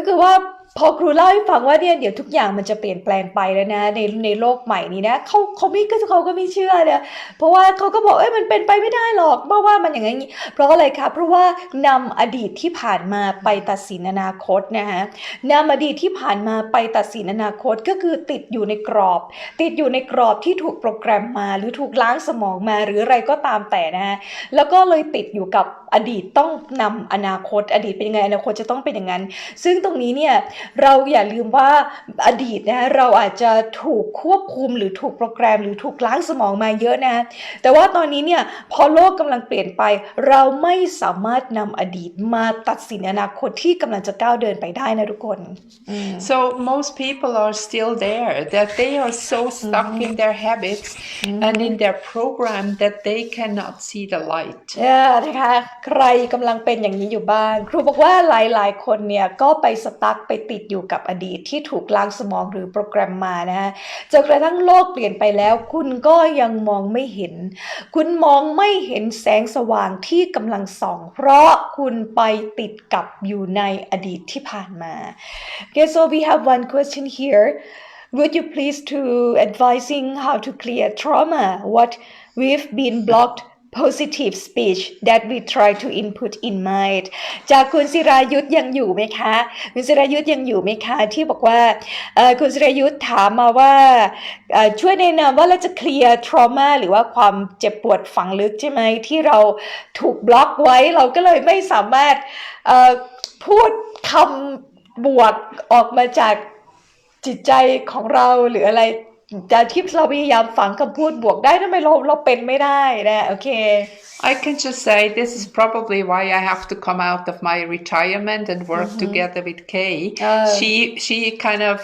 คือว่าพอครูเล่าให้ฟังว่าเนี่ยเดี๋ยวทุกอย่างมันจะเปลี่ยนแปลงไปแล้วนะในโลกใหม่นี้นะเขาก็ไม่เชื่อเนี่ยเพราะว่าเขาก็บอกมันเป็นไปไม่ได้หรอกเพราะว่ามันอย่างนี้เพราะอะไรคะเพราะว่านำอดีตที่ผ่านมาไปตัดสินอนาคตนะฮะนำอดีตที่ผ่านมาไปตัดสินอนาคตก็คือติดอยู่ในกรอบที่ถูกโปรแกรมมาหรือถูกล้างสมองมาหรืออะไรก็ตามแต่นะฮะแล้วก็เลยติดอยู่กับอดีตต้องนำอนาคตอดีตเป็นยังไงอนาคตจะต้องเป็นอย่างนั้นซึ่งตรงนี้เนี่ยเราอย่าลืมว่าอดีตนะเราอาจจะถูกควบคุมหรือถูกโปรแกรมหรือถูกล้างสมองมาเยอะนะแต่ว่าตอนนี้เนี่ยพอโลกกำลังเปลี่ยนไปเราไม่สามารถนำอดีตมาตัดสินอนาคตที่กำลังจะก้าวเดินไปได้นะทุกคน So most people are still there, that they are so stuck in their habits and in their program that they cannot see the light. นะคะใครกำลังเป็นอย่างนี้อยู่บ้างครูบอกว่าหลายๆคนเนี่ยก็ไปสตั๊กไปติดอยู่กับอดีตที่ถูกล้างสมองหรือโปรแกรมมานะฮะจนกระทั่งโลกเปลี่ยนไปแล้วคุณก็ยังมองไม่เห็นคุณมองไม่เห็นแสงสว่างที่กำลังส่องเพราะคุณไปติดกับอยู่ในอดีตที่ผ่านมา Okay, so we have one question here. Would you please to advising how to clear trauma? What we've been blocked?positive speech that we try to input in mind จากคุณศิรายุทธยังอยู่ไหมคะคุณศิรายุทธยังอยู่ไหมคะที่บอกว่าคุณศิรายุทธถามมาว่าช่วยแนะนำว่าเราจะเคลียร์ trauma หรือว่าความเจ็บปวดฝังลึกใช่ไหมที่เราถูกบล็อกไว้เราก็เลยไม่สามารถพูดคำบวกออกมาจากจิตใจของเราหรืออะไรจากที่เราพยายามฝังคำพูดบวกได้ทำไมเราเป็นไม่ได้นะโอเค I can just say this is probably why I have to come out of my retirement and work together with Kay. She kind of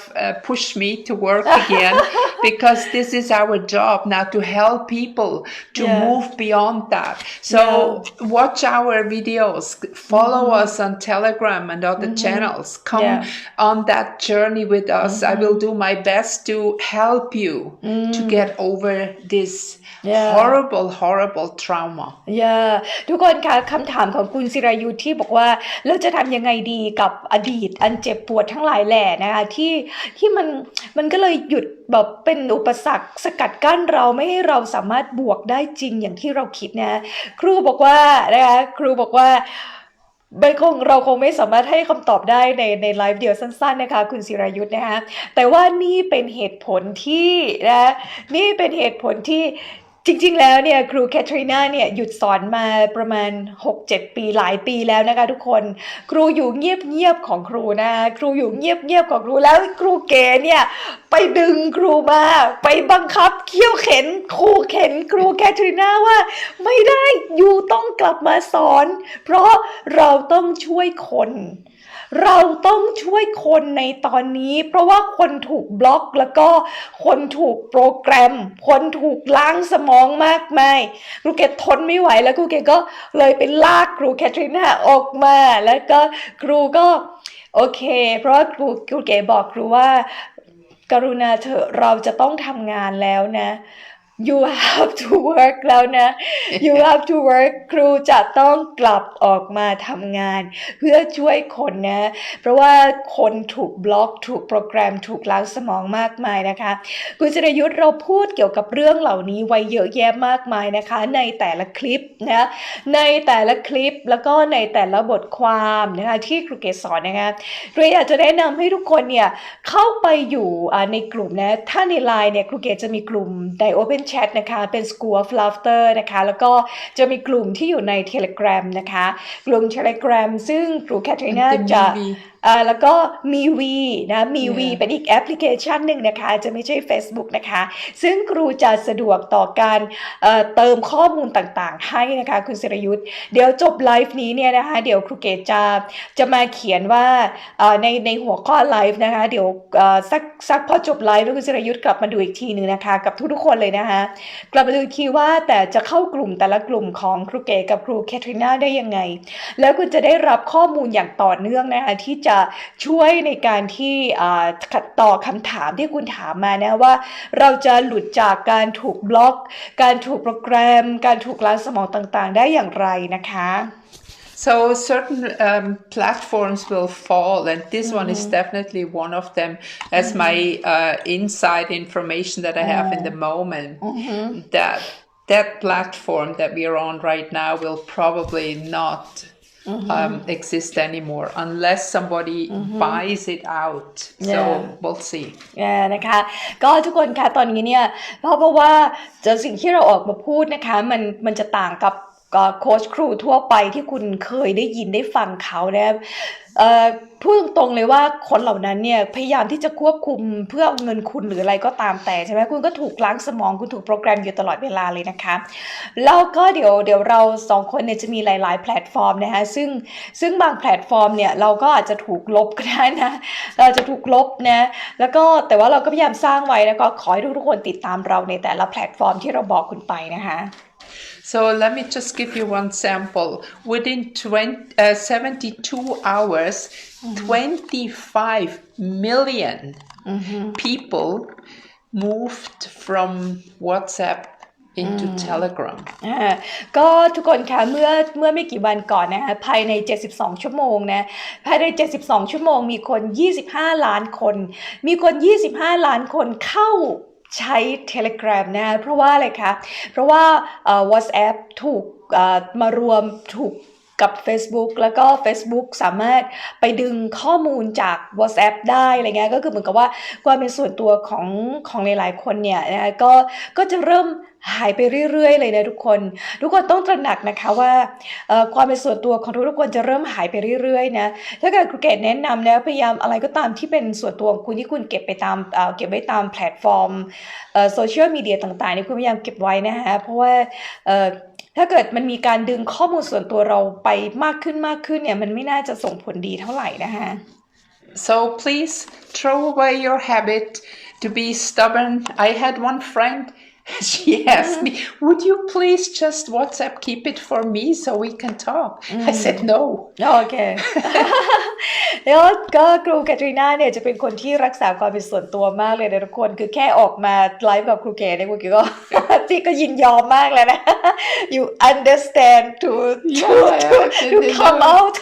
pushed me to work again because this is our job now to help people to move beyond that. So watch our videos, follow us on Telegram and other channels. Come on that journey with us. I will do my best to help you to get over this horrible trauma. ทุกคนคะคำถามของคุณศิรายุทธที่บอกว่าเราจะทำยังไงดีกับอดีตอันเจ็บปวดทั้งหลายแหล่นะคะที่มันก็เลยหยุดแบบเป็นอุปสรรคสกัดกั้นเราไม่ให้เราสามารถบวกได้จริงอย่างที่เราคิดนะครูบอกว่านะคะครูบอกว่าเราคงไม่สามารถให้คำตอบได้ในไลฟ์เดียวสั้นๆนะคะคุณศิรายุทธนะคะแต่ว่านี่เป็นเหตุผลที่จริงๆแล้วเนี่ยครูแคทรีนาเนี่ยหยุดสอนมาประมาณ 6-7 ปีหลายปีแล้วนะคะทุกคนครูอยู่เงียบๆของครูนะครูอยู่เงียบๆของครูแล้วครูเก๋เนี่ยไปดึงครูมาไปบังคับเคี่ยวเข็นขู่เข็นครูแคทรีนาว่าไม่ได้อยู่ต้องกลับมาสอนเพราะเราต้องช่วยคนในตอนนี้เพราะว่าคนถูกบล็อกแล้วก็คนถูกโปรแกรมคนถูกล้างสมองมากมายครูเกทนไม่ไหวแล้วครูเกก็เลยไปลากครูแคทรีนาออกมาแล้วก็ครูก็โอเคเพราะว่าครูเกบอกครูว่ากรุณาเถอะเราจะต้องทำงานแล้วนะ you have to work แล้วนะ you have to work ครูจะต้องกลับออกมาทำงานเพื่อช่วยคนนะเพราะว่าคนถูกบล็อกถูกโปรแกรมถูกล้างสมองมากมายนะคะคุณจิรยุทธเราพูดเกี่ยวกับเรื่องเหล่านี้ไว้เยอะแยะมากมายนะคะในแต่ละคลิปนะในแต่ละคลิปแล้วก็ในแต่ละบทความนะคะที่ครูเกศสอนนะคะเราอยากจะแนะนำให้ทุกคนเนี่ยเข้าไปอยู่ในกลุ่มนะถ้าในไลน์เนี่ยครูเกศจะมีกลุ่มใน Open Chat นะคะเป็น School of Laughter นะคะแล้วก็จะมีกลุ่มที่อยู่ใน Telegram นะคะกลุ่ม Telegram ซึ่งครูแคทรีนาจะแล้วก็มีวีนะมีวีเป็นอีกแอปพลิเคชันหนึ่งนะคะจะไม่ใช่ Facebook นะคะซึ่งครูจะสะดวกต่อการเติมข้อมูลต่างๆให้นะคะคุณศิรยุทธเดี๋ยวจบไลฟ์นี้เนี่ยนะคะเดี๋ยวครูเกศจะมาเขียนว่าในหัวข้อไลฟ์นะคะเดี๋ยวสักพอจบไลฟ์คุณศิรยุทธกลับมาดูอีกทีนึงนะคะกับทุกๆคนเลยนะคะกลับมาดูอีกทีว่าแต่จะเข้ากลุ่มแต่ละกลุ่มของครูเกศกับครูแคทรีนาได้ยังไงแล้วคุณจะได้รับข้อมูลอย่างต่อเนื่องนะคะที่จะช่วยในการที่ตอบคำถามที่คุณถามมานะว่าเราจะหลุดจากการถูกบล็อกการถูกโปรแกรมการถูกล้างสมองต่างๆได้อย่างไรนะคะ So certain platforms will fall, and this one is definitely one of them. As my inside information that I have in the moment, that platform that we are on right now will probably not exist anymore unless somebody buys it out. So we'll see. นะคะก็ทุกคนค่ะตอนนี้เนี่ยเพราะว่าสิ่งที่เราออกมาพูดนะคะมันจะต่างกับโค้ชครูทั่วไปที่คุณเคยได้ยินได้ฟังเขานะพูดตรงๆเลยว่าคนเหล่านั้นเนี่ยพยายามที่จะควบคุมเพื่อเอาเงินคุณหรืออะไรก็ตามแต่ใช่ไหมคุณก็ถูกล้างสมองคุณถูกโปรแกรมอยู่ตลอดเวลาเลยนะคะแล้วก็เดี๋ยวเราสองคนเนี่ยจะมีหลายๆแพลตฟอร์มนะคะซึ่งบางแพลตฟอร์มเนี่ยเราก็อาจจะถูกลบก็ได้นะเราจะถูกลบนะแล้วก็แต่ว่าเราก็พยายามสร้างไว้แล้วก็ขอให้ทุกคนติดตามเราในแต่ละแพลตฟอร์มที่เราบอกคุณไปนะคะ So let me just give you one sample. Within 72 hours, 25 million people moved from WhatsApp into Telegram. ก็ทุกคนคะเมื่อไม่กี่วันก่อนนะคะภายใน72ชั่วโมงนะภายใน72ชั่วโมงมีคน25ล้านคนมีคน25ล้านคนเข้าใช้ Telegram นะเพราะว่าอะไรคะเพราะว่าWhatsApp ถูกมารวมถูกกับ Facebook แล้วก็ Facebook สามารถไปดึงข้อมูลจาก WhatsApp ได้อะไรเงี้ยก็คือเหมือนกับว่าความเป็นส่วนตัวของหลายๆคนเนี่ยนะก็จะเริ่มหายไปเรื่อยๆเลยนะทุกคนต้องตระหนักนะคะว่าความเป็นส่วนตัวของทุกคนจะเริ่มหายไปเรื่อยๆนะถ้าเกิดครูเกศแนะนำนะพยายามอะไรก็ตามที่เป็นส่วนตัวของคุณที่คุณเก็บไว้ตามแพลตฟอร์มโซเชียลมีเดียต่างๆนี่คุณพยายามเก็บไว้นะฮะเพราะว่าถ้าเกิดมันมีการดึงข้อมูลส่วนตัวเราไปมากขึ้นเนี่ยมันไม่น่าจะส่งผลดีเท่าไหร่นะคะ So please throw away your habit to be stubborn. I had one friend. She asked me, would you please just WhatsApp keep it for me so we can talk? I said no. Okay. แล้วก็ครูแคทรีนาเนี่ยจะเป็นคนที่รักษาความเป็นส่วนตัวมากเลยนะทุกคนคือแค่ออกมาไลฟ์กับครูเกศเนี่ยครูเกศก็ ที่ก็ยินยอมมากเลยนะ You understand to come out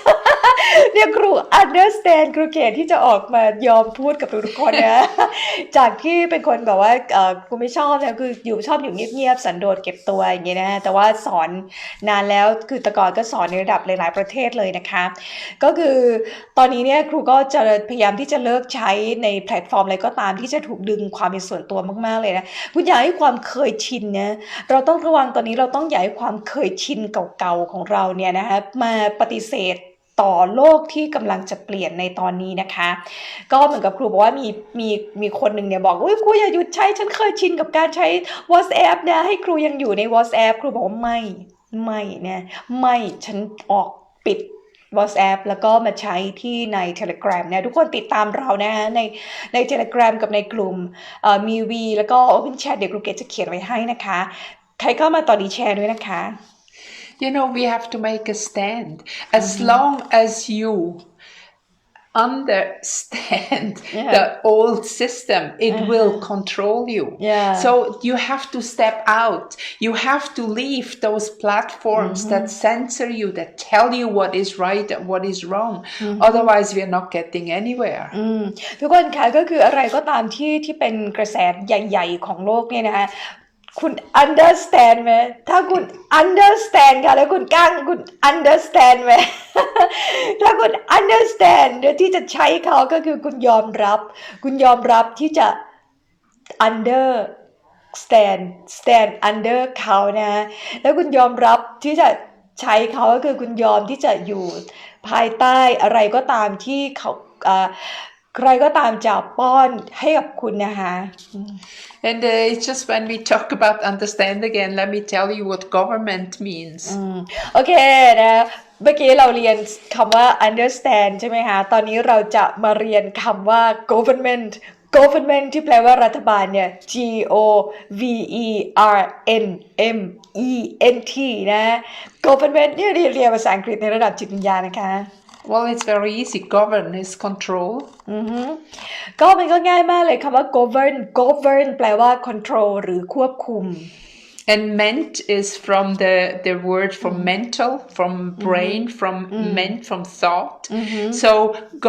เนี่ยครู understand ครูเกศที่จะออกมายอมพูดกับทุกคนนะจากที่เป็นคนแบบว่าครูไม่ชอบนะคือชอบอยู่เงียบๆสันโดษเก็บตัวอย่างเงี้ยนะแต่ว่าสอนนานแล้วคือแต่ก่อนก็สอนในระดับหลายๆประเทศเลยนะคะก็คือตอนนี้เนี่ยครูก็จะพยายามที่จะเลิกใช้ในแพลตฟอร์มอะไรก็ตามที่จะถูกดึงความเป็นส่วนตัวมากๆเลยนะคุณอยากให้ความเคยชินนะเราต้องระวังตอนนี้เราต้องอย่าให้ความเคยชินเก่าๆของเราเนี่ยนะคะมาปฏิเสธต่อโลกที่กำลังจะเปลี่ยนในตอนนี้นะคะก็เหมือนกับครูบอกว่ามีคนหนึ่งเนี่ยบอกครูอย่าหยุดใช้ฉันเคยชินกับการใช้ WhatsApp นะให้ครูยังอยู่ใน WhatsApp ครูบอกว่าไม่เนี่ยไม่ฉันออกปิด WhatsApp แล้วก็มาใช้ที่ใน Telegram นะทุกคนติดตามเรานะใน Telegram กับในกลุ่มมีวีแล้วก็ Open Chat เดี๋ยวครูเกศจะเขียนไว้ให้นะคะใครเข้ามาตอนนี้แชร์ด้วยนะคะYou know, we have to make a stand. As long as you understand the old system, it will control you. So you have to step out. You have to leave those platforms that censor you, that tell you what is right and what is wrong. Otherwise, we are not getting anywhere. ทุกคนคะก็คืออะไรก็ตามที่เป็นกระแสใหญ่ๆของโลกเนี่ยนะคะคุณ understand ไหมถ้าคุณ understand ค่ะแล้วคุณกั้งคุณ understand ไหม ถ้าคุณ understand ที่จะใช้เขาก็คือคุณยอมรับที่จะ stand under เขานะแล้วคุณยอมรับที่จะใช้เขาก็คือคุณยอมที่จะอยู่ภายใต้อะไรก็ตามที่เขาใครก็ตามจะป้อนให้กับคุณนะคะ And it's just when we talk about understand again, let me tell you what government means. โอเคนะเมื่อกี้เราเรียนคำว่า understand ใช่ไหมคะตอนนี้เราจะมาเรียนคำว่า government ที่แปลว่ารัฐบาลเนี่ย government นะ government เนี่ยเรียนภาษาอังกฤษในระดับจิตวิญญาณนะคะ Well, it's very easy. Govern is control. ก็มันก็ง่ายมากเลยคำว่า govern แปลว่า control หรือควบคุม And ment is from the word from mental, from brain, from ment, from thought. So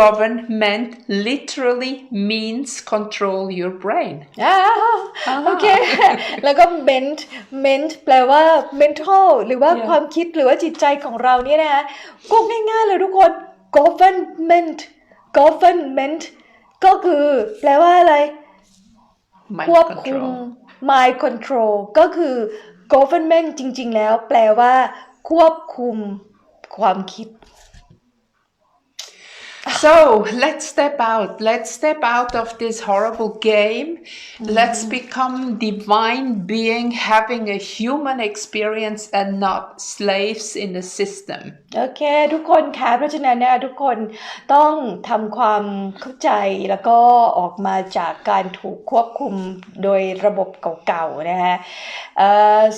government literally means control your brain. โอเค แล้วก็ ment แปลว่า mental หรือว่าความคิดหรือว่าจิตใจของเราเนี่ยนะคะก็ง่ายๆเลยทุกคน government ก็คือแปลว่าอะไรควบคุม mind control ก็คือ government จริงๆแล้วแปลว่าควบคุมความคิด So let's step out of this horrible game. Let's become divine being having a human experience and not slaves in the system. โอเคทุกคนค่ะเพราะฉะนั้นนะทุกคนต้องทำความเข้าใจแล้วก็ออกมาจากการถูกควบคุมโดยระบบเก่าๆนะฮะ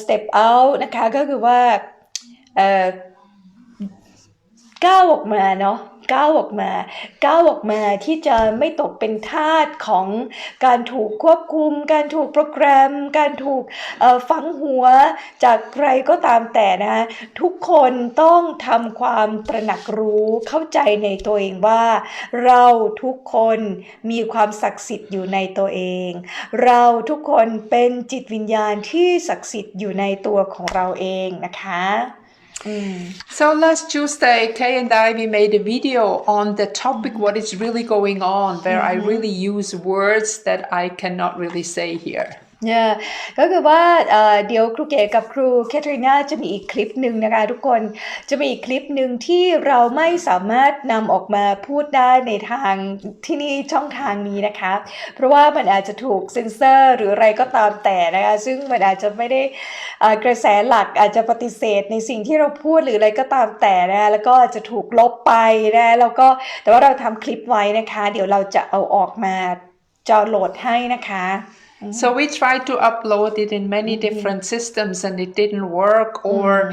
step out นะคะก็คือว่าก้าวออกมาเนาะก้าวออกมาที่จะไม่ตกเป็นทาสของการถูกควบคุมการถูกโปรแกรมการถูกฝังหัวจากใครก็ตามแต่นะทุกคนต้องทำความตระหนักรู้เข้าใจในตัวเองว่าเราทุกคนมีความศักดิ์สิทธิ์อยู่ในตัวเองเราทุกคนเป็นจิตวิญญาณที่ศักดิ์สิทธิ์อยู่ในตัวของเราเองนะคะ So last Tuesday, Kay and we made a video on the topic what is really going on, where I really use words that I cannot really say here. ก็คือว่าเดี๋ยวครูเก๋กับครูแคทรีนาจะมีอีกคลิปหนึ่งนะคะทุกคนจะมีอีกคลิปหนึ่งที่เราไม่สามารถนำออกมาพูดได้ในทางที่นี่ช่องทางนี้นะคะเพราะว่ามันอาจจะถูกเซ็นเซอร์หรืออะไรก็ตามแต่นะคะซึ่งมันอาจจะไม่ได้กระแสหลักอาจจะปฏิเสธในสิ่งที่เราพูดหรืออะไรก็ตามแต่นะแล้วก็อาจจะถูกลบไปนะแล้วก็แต่ว่าเราทำคลิปไว้นะคะเดี๋ยวเราจะเอาออกมาจะโหลดให้นะคะ So we tried to upload it in many different systems and it didn't work, or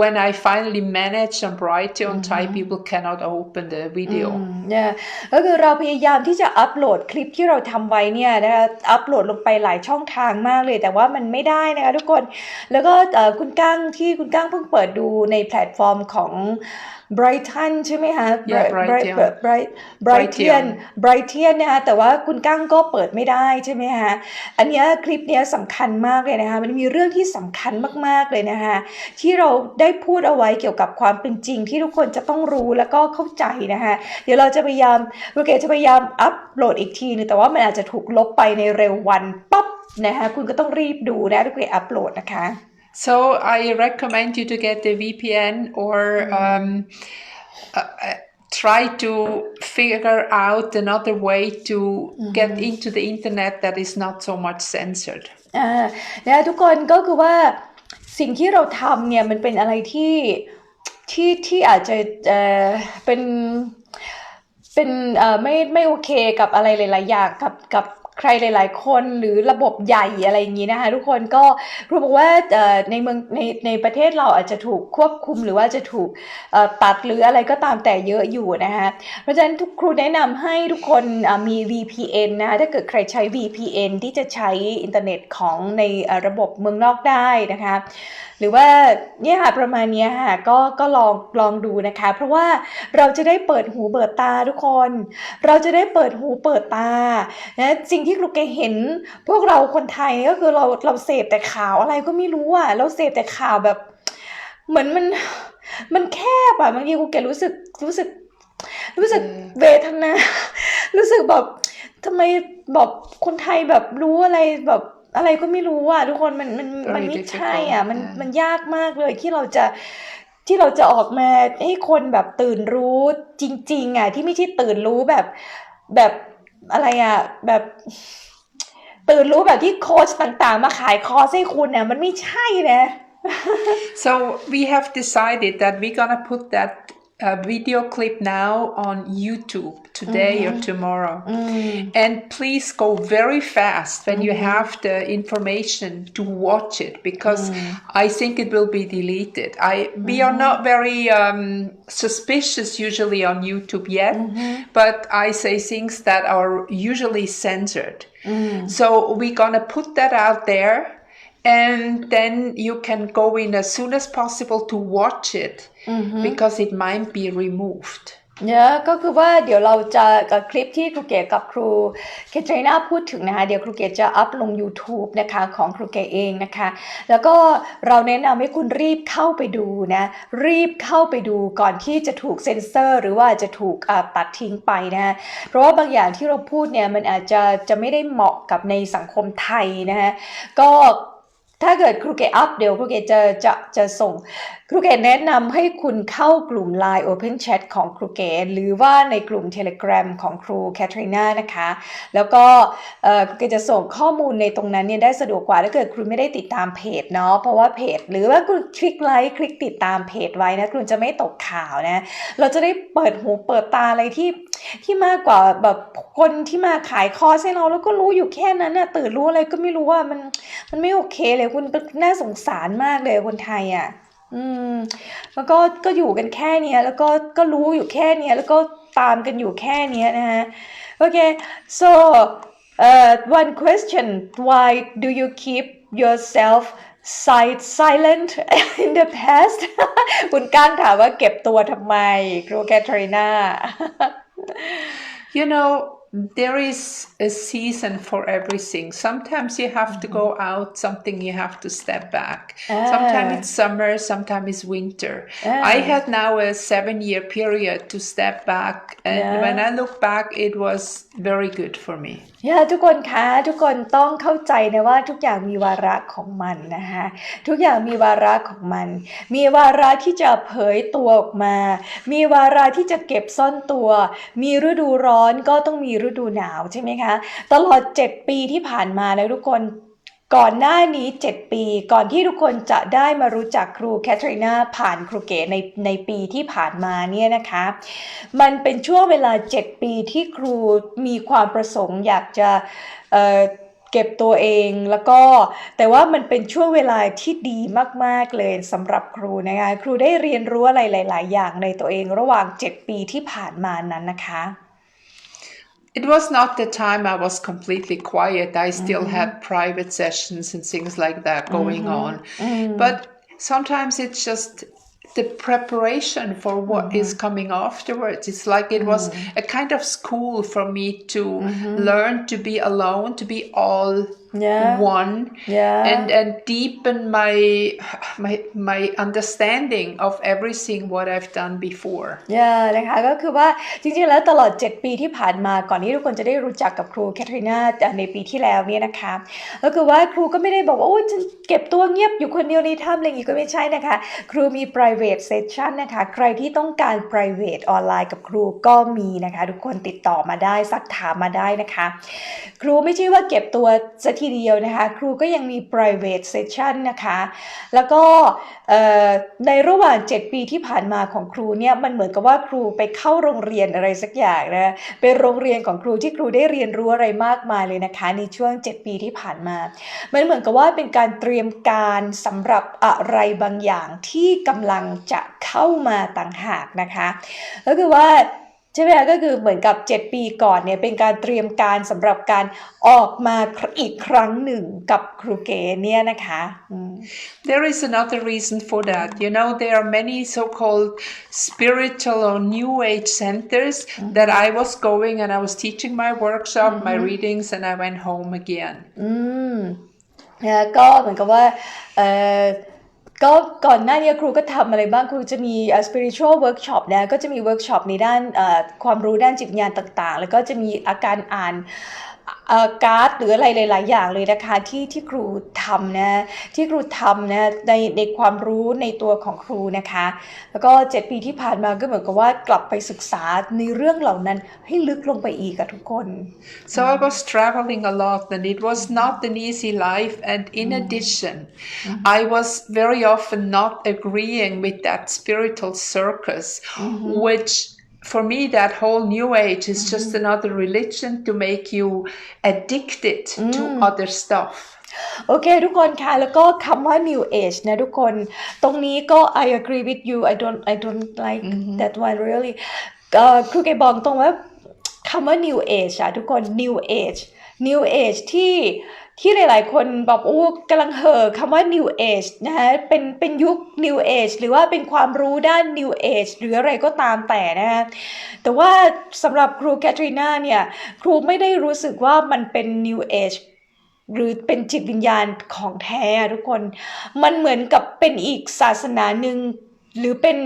when I finally managed on Brighty on Thai, people cannot open the video. ก็คือเราพยายามที่จะอัปโหลดคลิปที่เราทำไว้เนี่ยนะคะอัปโหลดลงไปหลายช่องทางมากเลยแต่ว่ามันไม่ได้นะคะทุกคนแล้วก็คุณก้างเพิ่งเปิดดูในแพลตฟอร์มของ Brighton ใช่ไหมคะ Brighton นะคะแต่ว่าคุณก้างก็เปิดไม่ได้ใช่ไหมคะอันนี้คลิปนี้สำคัญมากเลยนะคะมันมีเรื่องที่สำคัญมากๆเลยนะคะที่เราได้พูดเอาไว้เกี่ยวกับความเป็นจริงที่ทุกคนจะต้องรู้แล้วก็เข้าใจนะคะเดี๋ยวเราจะพยายามอัปโหลดอีกทีนึงแต่ว่ามันอาจจะถูกลบไปในเร็ววันปั๊บนะคะคุณก็ต้องรีบดูนะทุกคนอัปโหลดนะคะSo I recommend you to get a VPN or try to figure out another way to get into the internet that is not so much censored. นะทุกคนก็คือว่าสิ่งที่เราทำเนี่ยมันเป็นอะไรที่อาจจะเป็นไม่โอเคกับอะไรหลายๆอย่างกับใ ใครหลายๆคนหรือระบบใหญ่อะไรอย่างนี้นะคะทุกคนก็ครูบอกว่าในเมืองในประเทศเราอาจจะถูกควบคุมหรือว่าจะถูกตัดหรืออะไรก็ตามแต่เยอะอยู่นะคะเพราะฉะนั้นครูแนะนำให้ทุกคนมี VPN นะคะถ้าเกิดใครใช้ VPN ที่จะใช้อินเทอร์เน็ตของในระบบเมืองนอกได้นะคะหรือว่าเนี่ยค่ะประมาณนี้ค่ะก็ลองดูนะคะเพราะว่าเราจะได้เปิดหูเปิดตาทุกคนเราจะได้เปิดหูเปิดตานะสิ่งที่ครูแกเห็นพวกเราคนไทยก็คือเราเสพแต่ข่าวอะไรก็ไม่รู้อ่ะเราเสพแต่ข่าวแบบเหมือนมันแคบอ่ะบางทีครูแกรู้สึกเวทนารู้สึกแบบทำไมแบบคนไทยแบบรู้อะไรแบบอะไรก็ไม่รู้อ่ะทุกคนมันไม่ใช่อ่ะมันยากมากเลยที่เราจะออกมาให้คนแบบตื่นรู้จริงๆอ่ะที่ไม่ใช่ตื่นรู้แบบอะไรอ่ะแบบตื่นรู้แบบที่โค้ชต่างๆมาขายคอร์สให้คุณเนี่ยมันไม่ใช่นะ So we have decided that we're gonna put that video clip now on YouTube today or tomorrow. And please go very fast when you have the information to watch it because I think it will be deleted. We are not very suspicious usually on YouTube yet, but I say things that are usually censored. So we're gonna put that out there. And then you can go in as soon as possible to watch it because it might be removed. เนี่ยก็คือว่าเดี๋ยวเราจะคลิปที่ครูเกศกับครูแคทรีนาพูดถึงนะคะเดี๋ยวครูเกศจะอัพลง YouTube นะคะของครูเกศเองนะคะแล้วก็เราแนะนำให้คุณรีบเข้าไปดูนะรีบเข้าไปดูก่อนที่จะถูกเซ็นเซอร์หรือว่าจะถูกตัดทิ้งไปนะเพราะว่าบางอย่างที่เราพูดเนี่ยมันอาจจะไม่ได้เหมาะกับในสังคมไทยนะคะก็ถ้าเกิดครูเกศอัพเดี๋ยวครูเกศจะส่งครูเกศแนะนำให้คุณเข้ากลุ่ม Line Open Chat ของครูเกศหรือว่าในกลุ่ม Telegram ของครูแคทรีนานะคะแล้วก็ครูเกศจะส่งข้อมูลในตรงนั้นเนี่ยได้สะดวกกว่าถ้าเกิดคุณไม่ได้ติดตามเพจเนาะเพราะว่าเพจหรือว่าคุณคลิกไลค์คลิกติดตามเพจไว้นะคุณจะไม่ตกข่าวนะเราจะได้เปิดหูเปิดตาอะไรที่มากกว่าแบบคนที่มาขายคอร์สให้เราแล้วก็รู้อยู่แค่นั้นน่ะตื่นรู้อะไรก็ไม่รู้ว่ามันไม่โอเคเลยคุณน่าสงสารมากเลยคนไทยอ่ะแล้วก็อยู่กันแค่นี้แล้วก็รู้อยู่แค่นี้แล้วก็ตามกันอยู่แค่นี้นะฮะโอเค so one question why do you keep yourself silent in the past คุณก้างถามว่าเก็บตัวทำไมครูแคทรีนา You know, there is a season for everything. Sometimes you have to go out, something you have to step back. Sometimes it's summer, sometimes it's winter. I had now a 7-year period to step back, and when I look back, it was very good for me. ทุกคนคะทุกคนต้องเข้าใจนะว่าทุกอย่างมีวาระของมันนะคะทุกอย่างมีวาระของมันมีวาระที่จะเผยตัวออกมามีวาระที่จะเก็บซ่อนตัวมีฤดูร้อนก็ต้องมีฤดูหนาวใช่ไหมคะตลอด7ปีที่ผ่านมานะทุกคนก่อนหน้านี้7ปีก่อนที่ทุกคนจะได้มารู้จักครูแคทรีนาผ่านครูเก๋ในปีที่ผ่านมาเนี่ยนะคะมันเป็นช่วงเวลา7ปีที่ครูมีความประสงค์อยากจะเก็บตัวเองแล้วก็แต่ว่ามันเป็นช่วงเวลาที่ดีมากๆเลยสำหรับครูนะคะครูได้เรียนรู้อะไรหลายๆอย่างในตัวเองระหว่าง7ปีที่ผ่านมานั้นนะคะ It was not the time I was completely quiet. I still had private sessions and things like that going on. But sometimes it's just the preparation for what is coming afterwards. It's like it was a kind of school for me to learn to be alone, to be all one, and deepen my understanding of everything what I've done before. นะคะก็คือว่าจริงๆแล้วตลอด7ปีที่ผ่านมาก่อนที่ทุกคนจะได้รู้จักกับครูแคทรีนาในปีที่แล้วเนี่ยนะคะก็คือว่าครูก็ไม่ได้บอกว่าโอ้ฉันเก็บตัวเงียบอยู่คนเดียวในถ้ำอะไรอย่างงี้ก็ไม่ใช่นะคะครูมี private session นะคะใครที่ต้องการ private ออนไลน์กับครูก็มีนะคะทุกคนติดต่อมาได้ซักถามมาได้นะคะครูไม่ใช่ว่าเก็บตัวซะ ทีเดียวนะคะครูก็ยังมี private session นะคะแล้วก็ในระหว่าง7 ปีที่ผ่านมาของครูเนี่ยมันเหมือนกับว่าครูไปเข้าโรงเรียนอะไรสักอย่างนะเป็นโรงเรียนของครูที่ครูได้เรียนรู้อะไรมากมายเลยนะคะในช่วง7 ปีที่ผ่านมามันเหมือนกับว่าเป็นการเตรียมการสำหรับอะไรบางอย่างที่กำลังจะเข้ามาต่างหากนะคะก็คือว่าใช่ไหมคะก็คือเหมือนกับ7 ปีก่อนเนี่ยเป็นการเตรียมการสำหรับการออกมาอีกครั้งหนึ่งกับครูเก๋เนี่ยนะคะ There is another reason for that. You know, there are many so-called spiritual or new age centers that I was going and I was teaching my workshop, my readings, and I went home again. ก็เหมือนกับว่าก็ก่อนหน้านี้ครูก็ทำอะไรบ้างครูจะมีspiritual workshop นะก็จะมี workshop ในด้านความรู้ด้านจิตวิญญาณต่างๆแล้วก็จะมีอาการอ่านการ์ดหรืออะไรหลายๆอย่างเลยนะคะที่ครูทำนะที่ครูทำนะในความรู้ในตัวของครูนะคะแล้วก็7 ปีที่ผ่านมาก็เหมือนกับว่ากลับไปศึกษาในเรื่องเหล่านั้นให้ลึกลงไปอีกกับทุกคน So I was traveling a lot and it was not an easy life, and in addition I was very often not agreeing with that spiritual circus, which for me that whole new age is just another religion to make you addicted to other stuff. โอเคทุกคนค่ะแล้วก็คำว่า new age นะทุกคนตรงนี้ก็ I agree with you I don't like that one really ครูเกบอกตรงว่าคำว่า new age อะทุกคน new age ที่หลายๆคนแบบโอ้กำลังเห่อคำว่า new age นะคะเป็นยุค new age หรือว่าเป็นความรู้ด้าน new age หรืออะไรก็ตามแต่นะคะแต่ว่าสำหรับครูแคทรีนาเนี่ยครูไม่ได้รู้สึกว่ามันเป็น new age หรือเป็นจิตวิญญาณของแท้ทุกคนมันเหมือนกับเป็นอีกศาสนาหนึ่งหรือเป็น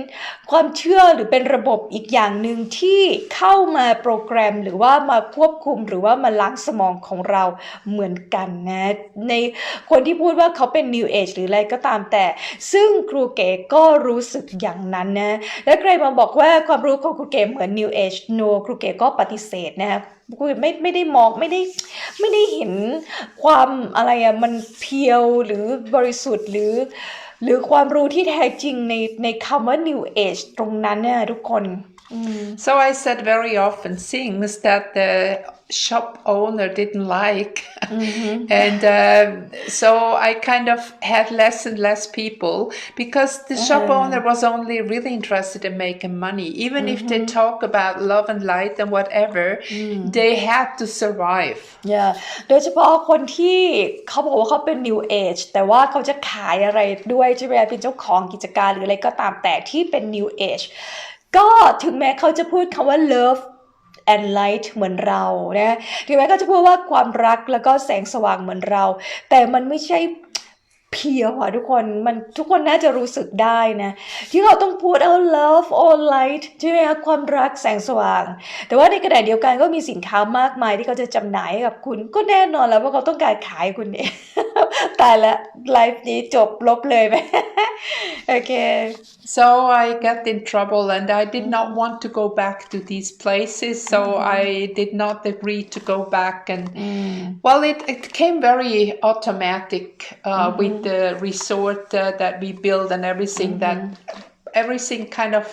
ความเชื่อหรือเป็นระบบอีกอย่างหนึ่งที่เข้ามาโปรแกรมหรือว่ามาควบคุมหรือว่ามาล้างสมองของเราเหมือนกันนะในคนที่พูดว่าเขาเป็น New Age หรืออะไรก็ตามแต่ซึ่งครูเก๋ก็รู้สึกอย่างนั้นนะและใครมาบอกว่าความรู้ของครูเก๋เหมือน New Age no ครูเก๋ก็ปฏิเสธนะครูไม่ได้มองไม่ได้เห็นความอะไรมันเพียวหรือบริสุทธิ์หรือความรู้ที่แท้จริงในคำว่า New Age ตรงนั้นเนี่ยทุกคน So I said very often things that the shop owner didn't like, and so I kind of had less and less people because the shop owner was only really interested in making money. Even if they talk about love and light and whatever, they had to survive. Yeah. โดยเฉพาะคนที่เขาบอกว่าเขาเป็น New Age แต่ว่าเขาจะขายอะไรด้วยใช่ไหมเป็นเจ้าของกิจการหรืออะไรก็ตามแต่ที่เป็น New Age ก็ถึงแม้เขาจะพูดคำว่า love and light เหมือนเรานะถึงแม้เขาจะพูดว่าความรักแล้วก็แสงสว่างเหมือนเราแต่มันไม่ใช่เพียวอ่ะทุกคนน่าจะรู้สึกได้นะที่เราต้องพูดlove or light ใช่ไหมคะความรักแสงสว่างแต่ว่าในขณะเดียวกันก็มีสินค้ามากมายที่เขาจะจำหน่ายให้กับคุณก็แน่นอนแล้วว่าเขาต้องการขายคุณเนี่ยตายละไลฟ์นี้จบลบเลยไหมโอเค So I got in trouble and I did not want to go back to these places, so I did not agree to go back. And well, it came very automatic with the resort that we built and everything, that everything kind of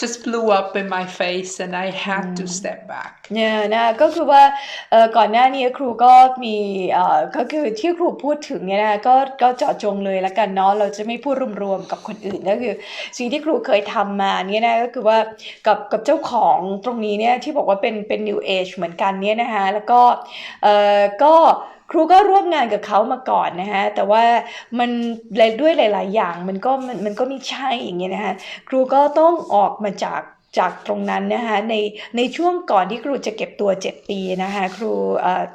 just blew up in my face and I had to step back. เนี่ยนะก็คือว่าก่อนหน้านี้ครูก็มีก็คือที่ครูพูดถึงเนี่ยนะก็เจาะจงเลยละกันเนาะเราจะไม่พูดรวมๆกับคนอื่นก็คือสิ่งที่ครูเคยทำมาเนี่ยนะก็คือว่ากับเจ้าของตรงนี้เนี่ยที่บอกว่าเป็น New Age เหมือนกันเนี่ยนะคะแล้วก็ครูก็ร่วมงานกับเขามาก่อนนะฮะแต่ว่ามันด้วยหลายๆอย่างมันก็ไม่ใช่อย่างเงี้ยนะฮะครูก็ต้องออกมาจากตรงนั้นนะคะในช่วงก่อนที่ครูจะเก็บตัว7 ปีนะคะครู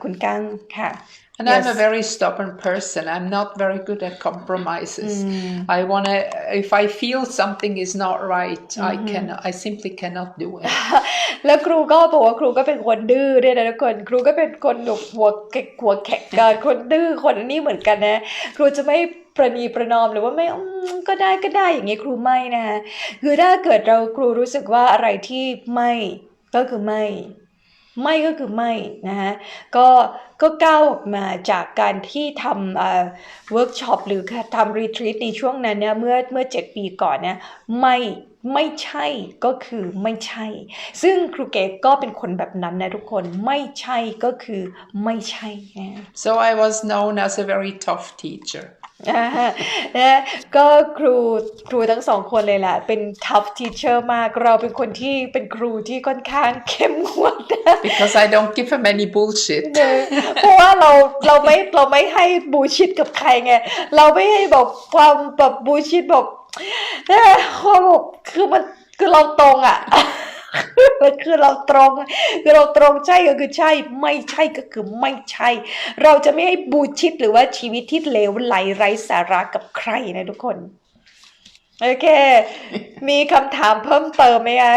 คุณกั้งค่ะ And I'm a very stubborn person. I'm not very good at compromises. If I feel something is not right, I simply cannot do it. แล้วครูก็บอกว่าครูก็เป็นคนดื้อด้วยนะทุกคนครูก็เป็นคนหัวแข็งคนดื้อคนนี้เหมือนกันนะครูจะไม่ประนีประนอมหรือว่าไม่ก็ได้อย่างนี้ครูไม่นะคือถ้าเกิดครูรู้สึกว่าอะไรที่ไม่ก็คือไม่ ไม่ก็คือไม่นะฮะก็ก้าวออกมาจากการที่ทำเวิร์กช็อปหรือทำรีทรีตในช่วงนั้นเนี่ยเมื่อ7 ปีก่อนเนี่ยไม่ใช่ก็คือไม่ใช่ซึ่งครูเก๋ก็เป็นคนแบบนั้นนะทุกคนไม่ใช่ก็คือไม่ใช่นะ So I was known as a very tough teacher. นะก็ครูทั้งสองคนเลยแหละเป็น tough teacher มากเราเป็นคนที่เป็นครูที่ค่อนข้างเข้มงวด Because I don't give them any bullshit. เพราะว่าเราไม่ให้บูชิดกับใครไงเราไม่ให้บอกความแบบบูชิดบอกเขาบอกคือเราตรงอ่ะ คือเราตรงใช่ก็คือใช่ไม่ใช่ก็คือไม่ใช่เราจะไม่ให้บูชิดหรือว่าชีวิตที่เลวไหลไร้สาระกับใครนะทุกคนโอเคมีคำถามเพิ่มเติมไหมคะ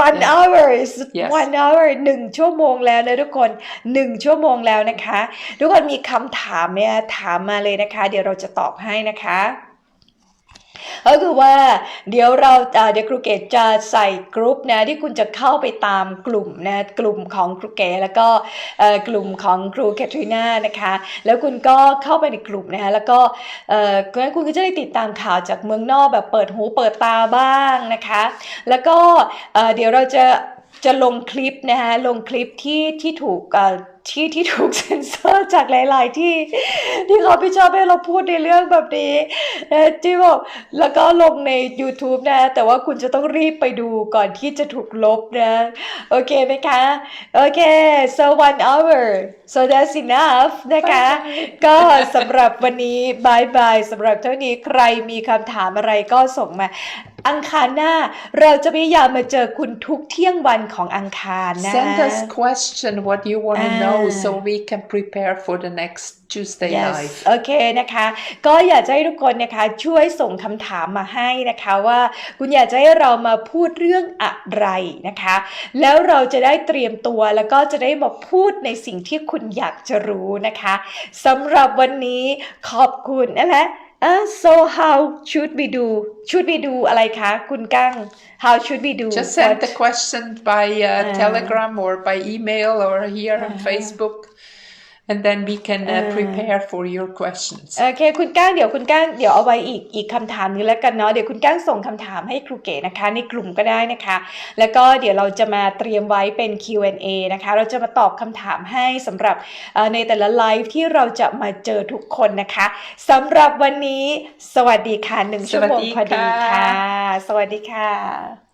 one hour is one hour 1 ชั่วโมงแล้วนะทุกคน1 ชั่วโมงแล้วนะคะทุกคนมีคำถามไหมคะถามมาเลยนะคะเดี๋ยวเราจะตอบให้นะคะก็คือว่าเดี๋ยวครูเกศจะใส่กรุ๊ปนะที่คุณจะเข้าไปตามกลุ่มนะกลุ่มของครูเกศแล้วก็กลุ่มของครูแคทรีน่านะคะแล้วคุณก็เข้าไปในกลุ่มนะคะแล้วก็คุณก็จะได้ติดตามข่าวจากเมืองนอกแบบเปิดหูเปิดตาบ้างนะคะแล้วก็เดี๋ยวเราจะลงคลิปนะคะลงคลิปที่ถูกที่ถูกเซ็นเซอร์จากหลายๆที่เขาไม่ชอบให้เราพูดในเรื่องแบบนี้ที่บอกแล้วก็ลงใน YouTube นะแต่ว่าคุณจะต้องรีบไปดูก่อนที่จะถูกลบนะโอเคไหมคะโอเค so 1 hour so that's enough นะคะก็สำหรับวันนี้บายบายสำหรับเท่านี้ใครมีคำถามอะไรก็ส่งมาอังคารหน้าเราจะพยายามมาเจอคุณทุกเที่ยงวันของอังคารนะ Send us question what you want to know so we can prepare for the next Tuesday live โอเคนะคะก็อยากจะให้ทุกคนนะคะช่วยส่งคำถามมาให้นะคะว่าคุณอยากจะให้เรามาพูดเรื่องอะไรนะคะแล้วเราจะได้เตรียมตัวแล้วก็จะได้มาพูดในสิ่งที่คุณอยากจะรู้นะคะสำหรับวันนี้ขอบคุณนะคะso how should we do อะไรคะคุณกั้ง how should we do just send the question by telegram or by email or here on Facebook and then we can prepare for your questions โอเคคุณก้างเดี๋ยวเอาไว้อีกคำถามนึงแล้วกันเนาะเดี๋ยวคุณก้างส่งคำถามให้ครูเก๋นะคะในกลุ่มก็ได้นะคะแล้วก็เดี๋ยวเราจะมาเตรียมไว้เป็น Q&A นะคะเราจะมาตอบคำถามให้สำหรับในแต่ละไลฟ์ที่เราจะมาเจอทุกคนนะคะสำหรับวันนี้สวัสดีค่ะ1 ชั่วโมงพอดีค่ะสวัสดีค่ะ